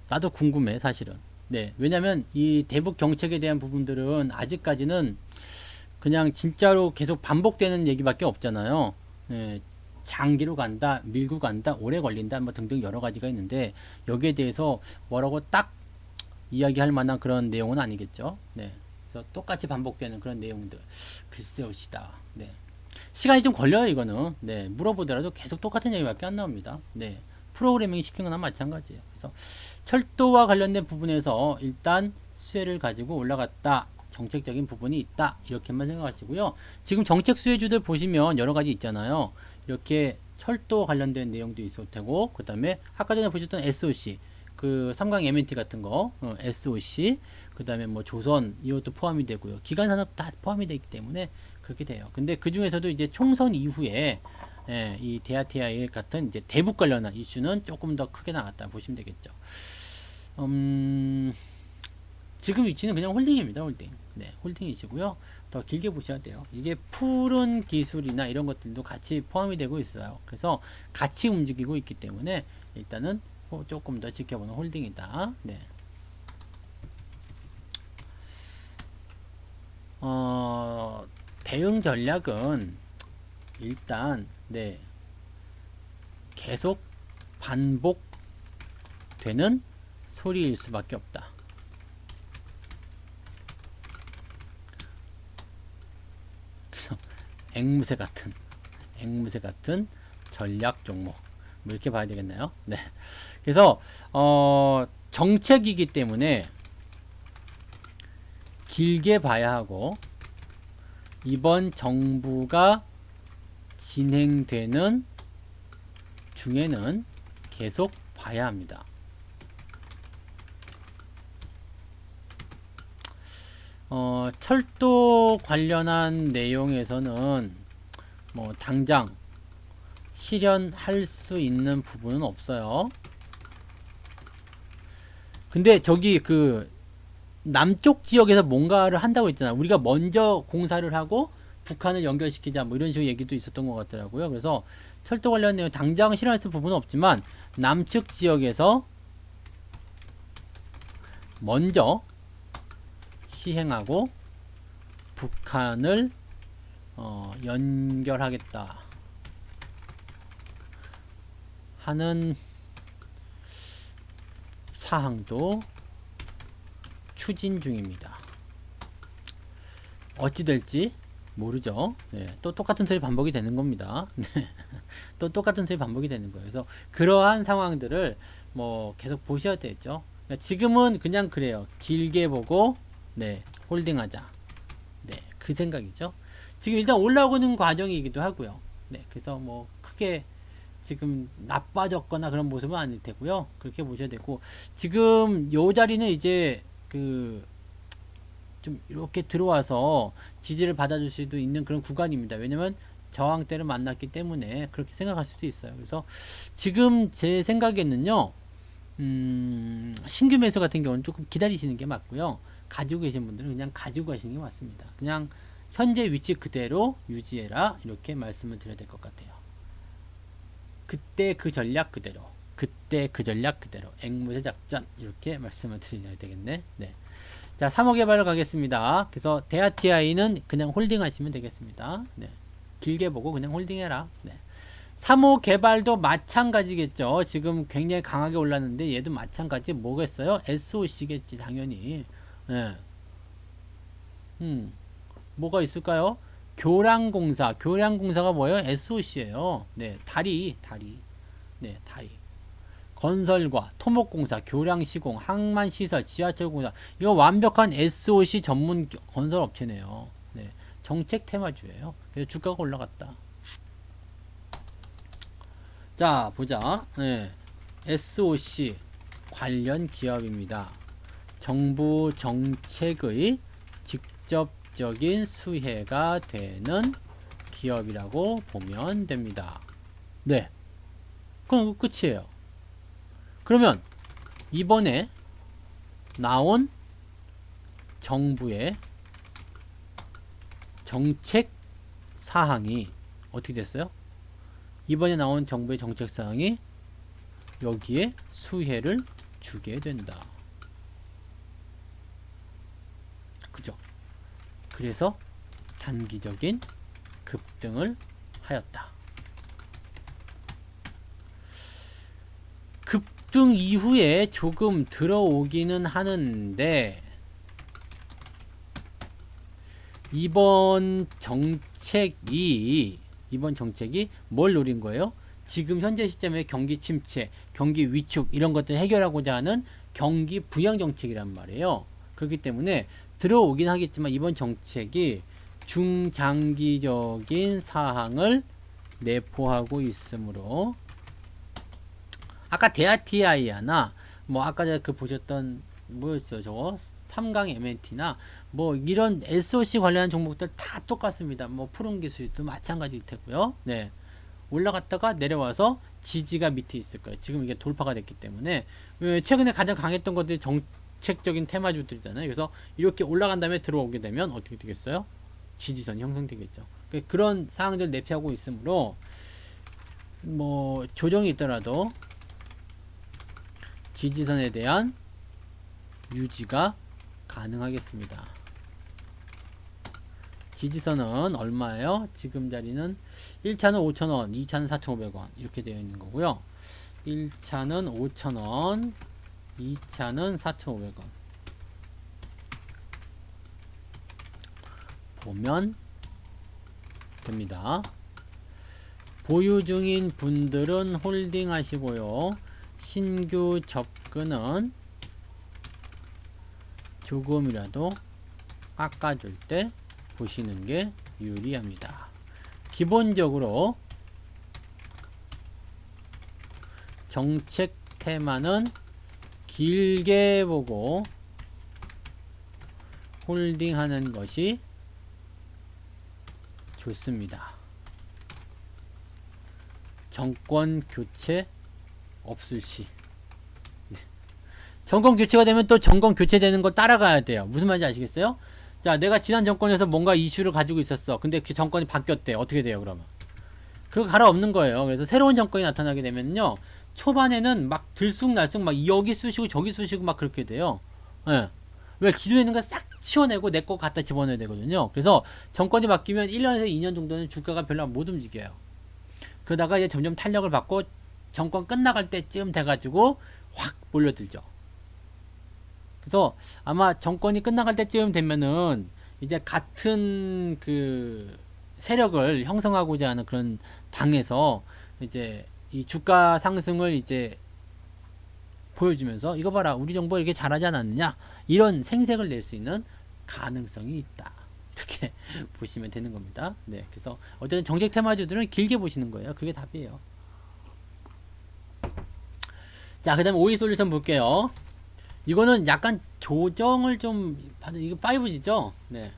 나도 궁금해 사실은. 네, 왜냐면 이 대북 정책에 대한 부분들은 아직까지는 그냥 진짜로 계속 반복되는 얘기밖에 없잖아요. 네, 장기로 간다, 밀고 간다, 오래 걸린다, 뭐 등등 여러 가지가 있는데 여기에 대해서 뭐라고 딱 이야기할 만한 그런 내용은 아니겠죠. 네, 그래서 똑같이 반복되는 그런 내용들, 글쎄요시다. 네, 시간이 좀 걸려요 이거는. 네, 물어보더라도 계속 똑같은 얘기밖에 안 나옵니다. 네, 프로그래밍 시킨 거나 마찬가지예요. 그래서 철도와 관련된 부분에서 일단 수혜를 가지고 올라갔다, 정책적인 부분이 있다, 이렇게만 생각하시고요. 지금 정책 수혜주들 보시면 여러 가지 있잖아요. 이렇게 철도 관련된 내용도 있을 테고, 그 다음에 아까 전에 보셨던 SOC, 그 삼강 MNT 같은 거, SOC, 그 다음에 뭐 조선, 이것도 포함이 되고요. 기간 산업 다 포함이 되기 때문에 그렇게 돼요. 근데 그 중에서도 이제 총선 이후에 이 대아TI 같은 이제 대북 관련한 이슈는 조금 더 크게 나왔다 보시면 되겠죠. 지금 위치는 그냥 홀딩입니다. 홀딩. 네, 홀딩이시고요. 더 길게 보셔야 돼요. 이게 푸른 기술이나 이런 것들도 같이 포함이 되고 있어요. 그래서 같이 움직이고 있기 때문에 일단은 조금 더 지켜보는 홀딩이다. 네. 대응 전략은 일단 네, 계속 반복되는 소리일 수밖에 없다. 그래서 앵무새 같은 전략 종목, 뭐 이렇게 봐야 되겠나요? 네. 그래서 정책이기 때문에 길게 봐야 하고, 이번 정부가 진행되는 중에는 계속 봐야 합니다. 철도 관련한 내용에서는 뭐 당장 실현할 수 있는 부분은 없어요. 근데 저기 그 남쪽 지역에서 뭔가를 한다고 했잖아. 우리가 먼저 공사를 하고 북한을 연결시키자, 뭐 이런 식으로 얘기도 있었던 것 같더라고요. 그래서 철도 관련 내용 당장 실현할 수 있는 부분은 없지만 남측 지역에서 먼저 시행하고 북한을 연결하겠다 하는 사항도 추진 중입니다. 어찌 될지 모르죠. 네, 또 똑같은 소리 반복이 되는 겁니다. 네, 또 똑같은 소리 반복이 되는 거예요. 그래서 그러한 상황들을 뭐 계속 보셔야 되죠. 지금은 그냥 그래요. 길게 보고 네, 홀딩하자. 네, 그 생각이죠. 지금 일단 올라오는 과정이기도 하고요. 네, 그래서 뭐 크게 지금 나빠졌거나 그런 모습은 아닐 테고요. 그렇게 보셔야 되고, 지금 요 자리는 이제 그 좀 이렇게 들어와서 지지를 받아줄 수도 있는 그런 구간입니다. 왜냐면 저항대를 만났기 때문에 그렇게 생각할 수도 있어요. 그래서 지금 제 생각에는요, 신규 매수 같은 경우는 조금 기다리시는 게 맞고요. 가지고 계신 분들은 그냥 가지고 가시는 게 맞습니다. 그냥 현재 위치 그대로 유지해라, 이렇게 말씀을 드려야 될 것 같아요. 그때 그 전략 그대로, 그때 그 전략 그대로, 앵무새 작전, 이렇게 말씀을 드려야 되겠네. 네. 자, 3호 개발을 가겠습니다. 그래서 대아TI는 그냥 홀딩 하시면 되겠습니다. 네. 길게 보고 그냥 홀딩 해라. 네. 3호 개발도 마찬가지겠죠. 지금 굉장히 강하게 올랐는데 얘도 마찬가지. 뭐겠어요? SOC겠지 당연히. 네. 뭐가 있을까요? 교량공사가 뭐예요? SOC예요. 네, 다리. 네, 다리. 건설과 토목공사, 교량시공, 항만시설, 지하철공사, 이거 완벽한 SOC 전문 건설업체네요. 네, 정책 테마주예요. 그래서 주가가 올라갔다. 자, 보자. 네, SOC 관련 기업입니다. 정부 정책의 직접적인 수혜가 되는 기업이라고 보면 됩니다. 네, 그럼 끝이에요. 그러면 이번에 나온 정부의 정책 사항이 어떻게 됐어요? 이번에 나온 정부의 정책 사항이 여기에 수혜를 주게 된다. 그죠? 그래서 단기적인 급등을 하였다. 급등 이후에 조금 들어오기는 하는데 이번 정책이 뭘 노린 거예요? 지금 현재 시점에 경기 침체, 경기 위축 이런 것들 해결하고자 하는 경기 부양 정책이란 말이에요. 그렇기 때문에 들어오긴 하겠지만 이번 정책이 중장기적인 사항을 내포하고 있으므로 아까 데아티아이아나 뭐 아까 그 보셨던 뭐였어요? 저거 3강 MNT나 뭐 이런 SOC 관련한 종목들 다 똑같습니다. 뭐 푸른 기술도 마찬가지일 테고요. 네. 올라갔다가 내려와서 지지가 밑에 있을 거예요. 지금 이게 돌파가 됐기 때문에 최근에 가장 강했던 것들이 정책적인 테마주들이잖아요. 그래서 이렇게 올라간 다음에 들어오게 되면 어떻게 되겠어요? 지지선이 형성되겠죠. 그런 사항들 내피하고 있으므로 뭐 조정이 있더라도 지지선에 대한 유지가 가능하겠습니다. 지지선은 얼마예요? 지금 자리는 1차는 5,000원, 2차는 4,500원 이렇게 되어 있는 거고요. 1차는 5,000원, 2차는 4,500원 보면 됩니다. 보유 중인 분들은 홀딩 하시고요. 신규 접근은 조금이라도 깎아줄 때 보시는 게 유리합니다. 기본적으로 정책 테마는 길게 보고 홀딩하는 것이 좋습니다. 정권 교체 없을 시. 네. 정권 교체가 되면 또 정권 교체되는 거 따라가야 돼요. 무슨 말인지 아시겠어요? 자, 내가 지난 정권에서 뭔가 이슈를 가지고 있었어. 근데 그 정권이 바뀌었대. 어떻게 돼요, 그러면? 그거 갈아엎는 거예요. 그래서 새로운 정권이 나타나게 되면요. 초반에는 막 들쑥날쑥 막 여기 쑤시고 저기 쑤시고 막 그렇게 돼요. 예. 왜 기존에 있는 거 싹 치워내고 내 거 갖다 집어넣어야 되거든요. 그래서 정권이 바뀌면 1년에서 2년 정도는 주가가 별로 못 움직여요. 그러다가 이제 점점 탄력을 받고 정권 끝나갈 때쯤 돼가지고 확 몰려들죠. 그래서 아마 정권이 끝나갈 때쯤 되면은 이제 같은 그 세력을 형성하고자 하는 그런 당에서 이제 이 주가 상승을 이제 보여주면서 이거 봐라 우리 정부 이렇게 잘하지 않았느냐 이런 생색을 낼 수 있는 가능성이 있다. 이렇게 보시면 되는 겁니다. 네, 그래서 어쨌든 정책 테마주들은 길게 보시는 거예요. 그게 답이에요. 자, 그 다음에 오이솔루션 볼게요. 이거는 약간 조정을 좀 받은, 이거 5G죠? 네.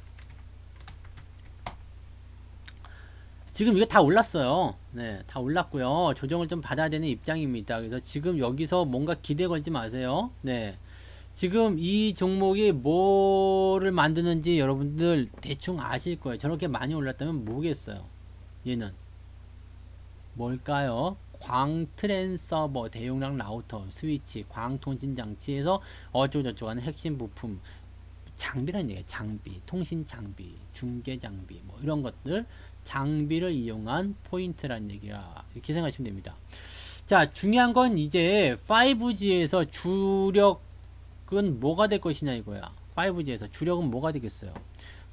지금 이거 다 올랐어요. 네, 다 올랐고요. 조정을 좀 받아야 되는 입장입니다. 그래서 지금 여기서 뭔가 기대 걸지 마세요. 네. 지금 이 종목이 뭐를 만드는지 여러분들 대충 아실 거예요. 저렇게 많이 올랐다면 뭐겠어요? 얘는 뭘까요? 광트랜서버, 대용량 라우터, 스위치, 광통신 장치에서 어쩌고저쩌고 하는 핵심 부품, 장비라는 얘기예요. 장비, 통신 장비, 중계 장비, 뭐 이런 것들, 장비를 이용한 포인트라는 얘기라 이렇게 생각하시면 됩니다. 자, 중요한 건 이제 5G에서 주력은 뭐가 될 것이냐 이거야. 5G에서 주력은 뭐가 되겠어요?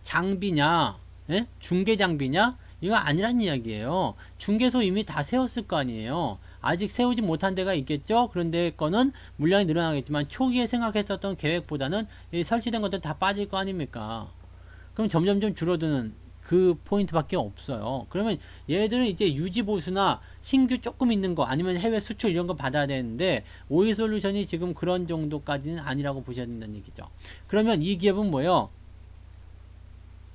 장비냐, 예? 중계 장비냐? 이거 아니란 이야기예요. 중개소 이미 다 세웠을 거 아니에요. 아직 세우지 못한 데가 있겠죠. 그런데 거는 물량이 늘어나겠지만 초기에 생각했었던 계획보다는 설치된 것들 다 빠질 거 아닙니까? 그럼 점점점 줄어드는 그 포인트밖에 없어요. 그러면 얘들은 이제 유지 보수나 신규 조금 있는 거 아니면 해외 수출 이런 거 받아야 되는데 오이솔루션이 지금 그런 정도까지는 아니라고 보셔야 된다는 얘기죠. 그러면 이 기업은 뭐예요?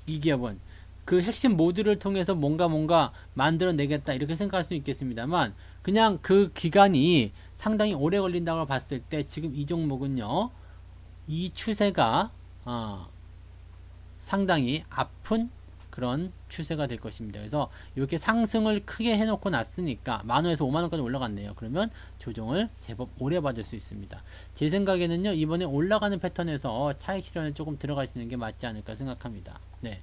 이 기업은 그 핵심 모듈을 통해서 뭔가 만들어내겠다 이렇게 생각할 수 있겠습니다만 그냥 그 기간이 상당히 오래 걸린다고 봤을 때 지금 이 종목은요, 이 추세가 상당히 아픈 그런 추세가 될 것입니다. 그래서 이렇게 상승을 크게 해놓고 났으니까 만원에서 5만원까지 올라갔네요. 그러면 조정을 제법 오래 받을 수 있습니다. 제 생각에는요, 이번에 올라가는 패턴에서 차익 실현에 조금 들어가시는 게 맞지 않을까 생각합니다. 네.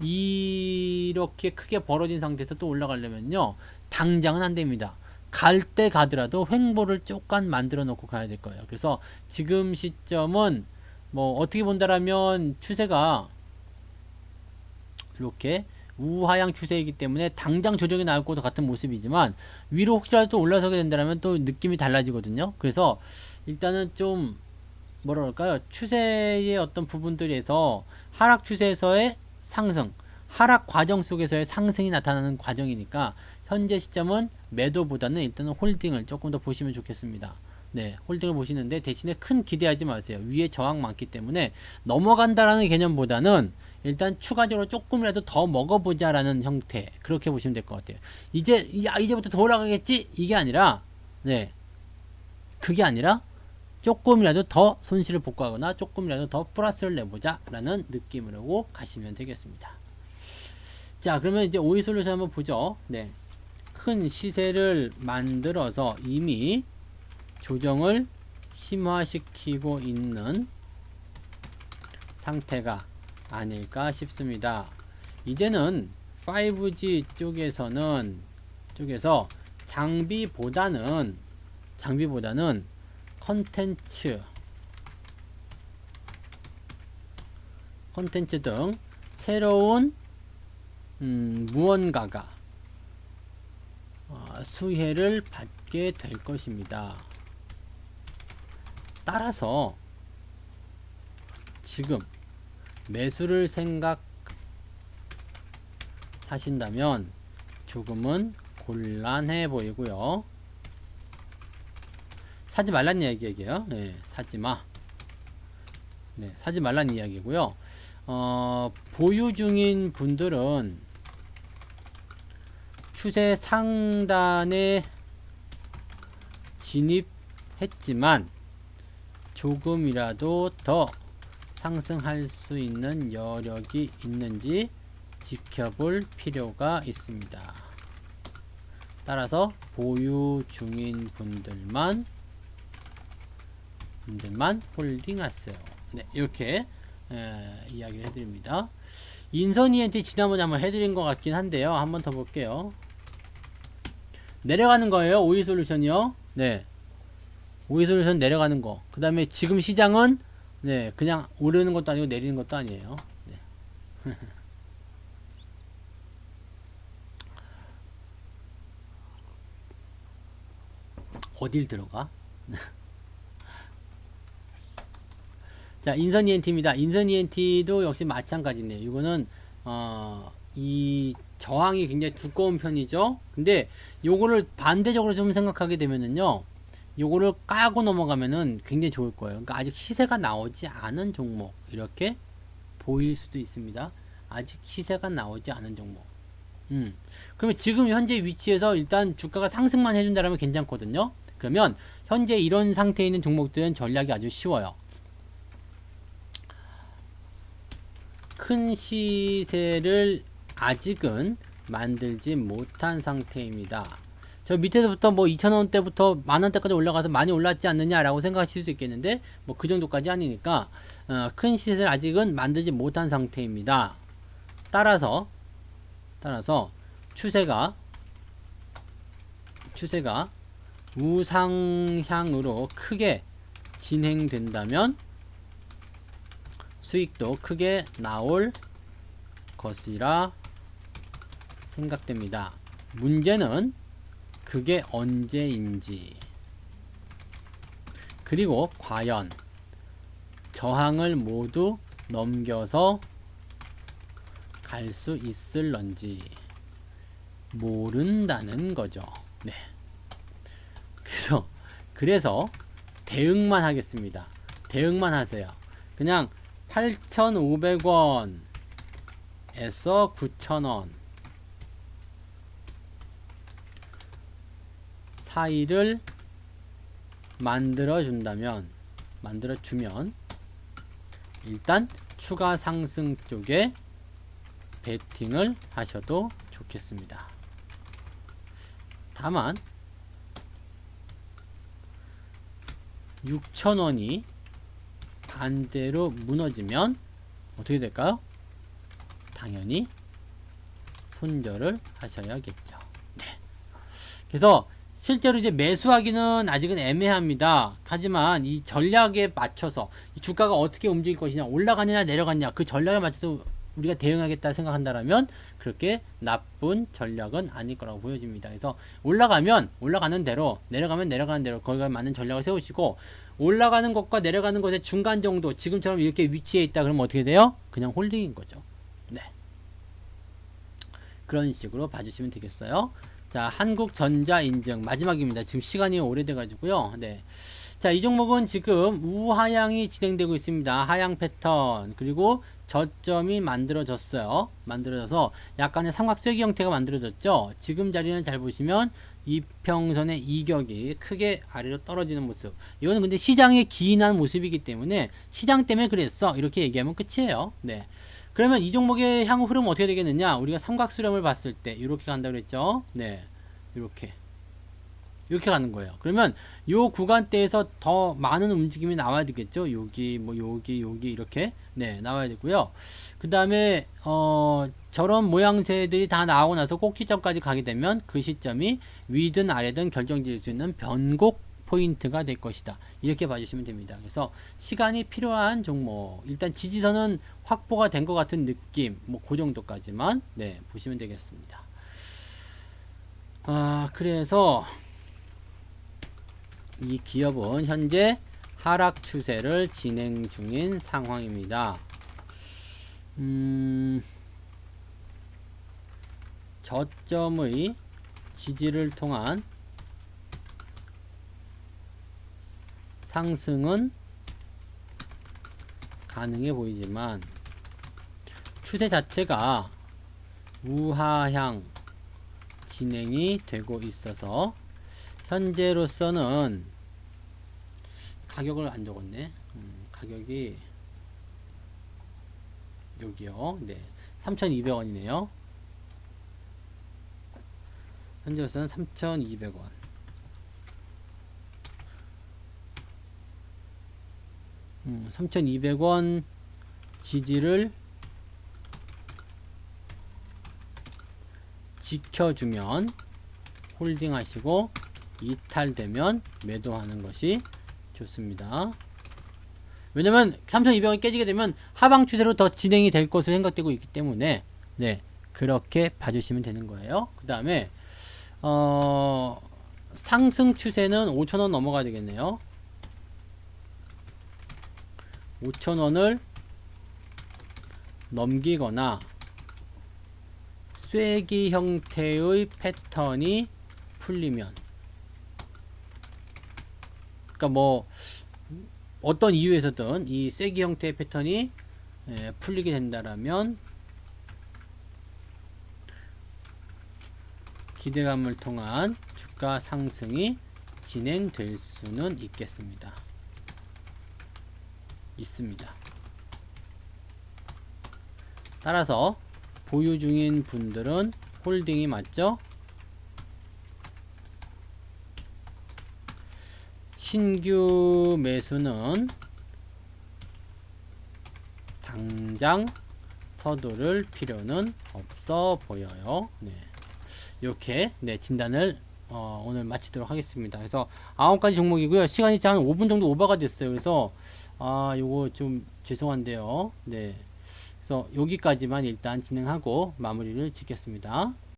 이렇게 크게 벌어진 상태에서 또 올라가려면요, 당장은 안 됩니다. 갈 때 가더라도 횡보를 조금 만들어 놓고 가야 될 거예요. 그래서 지금 시점은 뭐 어떻게 본다라면 추세가 이렇게 우하향 추세이기 때문에 당장 조정이 나올 것도 같은 모습이지만 위로 혹시라도 또 올라서게 된다면 또 느낌이 달라지거든요. 그래서 일단은 좀 뭐라 그럴까요? 추세의 어떤 부분들에서 하락 추세에서의 상승, 하락 과정 속에서의 상승이 나타나는 과정이니까 현재 시점은 매도보다는 일단은 홀딩을 조금 더 보시면 좋겠습니다. 네, 홀딩을 보시는데 대신에 큰 기대하지 마세요. 위에 저항 많기 때문에 넘어간다라는 개념보다는 일단 추가적으로 조금이라도 더 먹어보자라는 형태, 그렇게 보시면 될 것 같아요. 이제부터 더 올라가겠지? 이게 아니라, 네, 그게 아니라 조금이라도 더 손실을 복구하거나 조금이라도 더 플러스를 내보자 라는 느낌으로 가시면 되겠습니다. 자, 그러면 이제 오이솔루션 한번 보죠. 네, 큰 시세를 만들어서 이미 조정을 심화시키고 있는 상태가 아닐까 싶습니다. 이제는 5G 쪽에서 장비보다는 컨텐츠 등 새로운 무언가가 수혜를 받게 될 것입니다. 따라서 지금 매수를 생각하신다면 조금은 곤란해 보이고요. 사지 말란 이야기예요. 네, 사지마. 네, 사지 말란 이야기고요. 보유 중인 분들은 추세 상단에 진입했지만 조금이라도 더 상승할 수 있는 여력이 있는지 지켜볼 필요가 있습니다. 따라서 보유 중인 분들만 홀딩하세요. 네, 이렇게 이야기를 해드립니다. 인선 ENT 지난번에 한번 해드린 것 같긴 한데요. 한번 더 볼게요. 내려가는 거예요. 오이솔루션이요. 네, 오이솔루션 내려가는 거. 그 다음에 지금 시장은 네, 그냥 오르는 것도 아니고 내리는 것도 아니에요. 네. 어딜 들어가? 자, 인선 ENT입니다. 인선 ENT도 역시 마찬가지네요. 이거는 이 저항이 굉장히 두꺼운 편이죠. 근데 요거를 반대적으로 좀 생각하게 되면은요, 요거를 까고 넘어가면은 굉장히 좋을 거예요. 그러니까 아직 시세가 나오지 않은 종목 이렇게 보일 수도 있습니다. 아직 시세가 나오지 않은 종목. 그러면 지금 현재 위치에서 일단 주가가 상승만 해준다면 괜찮거든요. 그러면 현재 이런 상태에 있는 종목들은 전략이 아주 쉬워요. 큰 시세를 아직은 만들지 못한 상태입니다. 저 밑에서부터 뭐 2,000원대부터 만원대까지 올라가서 많이 올랐지 않느냐라고 생각하실 수 있겠는데 뭐 그 정도까지 아니니까 큰 시세를 아직은 만들지 못한 상태입니다. 따라서 추세가 우상향으로 크게 진행된다면 수익도 크게 나올 것이라 생각됩니다. 문제는 그게 언제인지, 그리고 과연 저항을 모두 넘겨서 갈 수 있을런지 모른다는 거죠. 네. 그래서 대응만 하겠습니다. 대응만 하세요. 그냥 8,500원에서 9,000원 사이를 만들어주면 일단 추가 상승 쪽에 베팅을 하셔도 좋겠습니다. 다만 6,000원이 반대로 무너지면 어떻게 될까요? 당연히 손절을 하셔야겠죠. 네. 그래서 실제로 이제 매수하기는 아직은 애매합니다. 하지만 이 전략에 맞춰서 이 주가가 어떻게 움직일 것이냐, 올라가느냐 내려가느냐, 그 전략에 맞춰서 우리가 대응하겠다 생각한다라면 그렇게 나쁜 전략은 아닐 거라고 보여집니다. 그래서 올라가면 올라가는 대로, 내려가면 내려가는 대로 거기가 맞는 전략을 세우시고, 올라가는 것과 내려가는 것의 중간 정도, 지금처럼 이렇게 위치해 있다 그러면 어떻게 돼요? 그냥 홀딩인 거죠. 네. 그런 식으로 봐주시면 되겠어요. 자, 한국전자 인증 마지막입니다. 지금 시간이 오래돼 가지고요. 네. 자, 이 종목은 지금 우하향이 진행되고 있습니다. 하향 패턴, 그리고 저점이 만들어져서 약간의 삼각쇠기 형태가 만들어졌죠. 지금 자리는 잘 보시면 이평선의 이격이 크게 아래로 떨어지는 모습. 이거는 근데 시장의 기인한 모습이기 때문에 시장 때문에 그랬어, 이렇게 얘기하면 끝이에요. 네. 그러면 이 종목의 향후 흐름은 어떻게 되겠느냐? 우리가 삼각수렴을 봤을 때 이렇게 간다고 그랬죠. 네, 이렇게 가는 거예요. 그러면 요 구간대에서 더 많은 움직임이 나와야 되겠죠. 여기 여기 이렇게 네 나와야 되고요. 그 다음에 저런 모양새들이 다 나오고 나서 꼭지점까지 가게 되면 그 시점이 위든 아래든 결정지을 수 있는 변곡 포인트가 될 것이다. 이렇게 봐주시면 됩니다. 그래서 시간이 필요한 종목, 일단 지지선은 확보가 된 것 같은 느낌, 그 정도까지만 네 보시면 되겠습니다. 그래서 이 기업은 현재 하락 추세를 진행 중인 상황입니다. 저점의 지지를 통한 상승은 가능해 보이지만 추세 자체가 우하향 진행이 되고 있어서 현재로서는 가격을 안 적었네. 가격이 여기요. 네, 3,200원이네요. 현재로서는 3,200원. 3,200원 지지를 지켜주면 홀딩 하시고 이탈되면 매도하는 것이 좋습니다. 왜냐면 3,200원이 깨지게 되면 하방 추세로 더 진행이 될 것으로 생각되고 있기 때문에 네, 그렇게 봐주시면 되는 거예요. 그 다음에 상승 추세는 5,000원 넘어가야 되겠네요. 5,000원을 넘기거나 쐐기 형태의 패턴이 풀리면, 그러니까 어떤 이유에서든 이 쐐기 형태의 패턴이 풀리게 된다라면 기대감을 통한 주가 상승이 진행될 수는 있습니다. 따라서 보유 중인 분들은 홀딩이 맞죠? 신규 매수는 당장 서두를 필요는 없어 보여요. 네. 이렇게 진단을 오늘 마치도록 하겠습니다. 그래서 9가지 종목이고요. 시간이 한 5분 정도 오버가 됐어요. 그래서 요거 좀 죄송한데요. 네. 그래서 여기까지만 일단 진행하고 마무리를 짓겠습니다.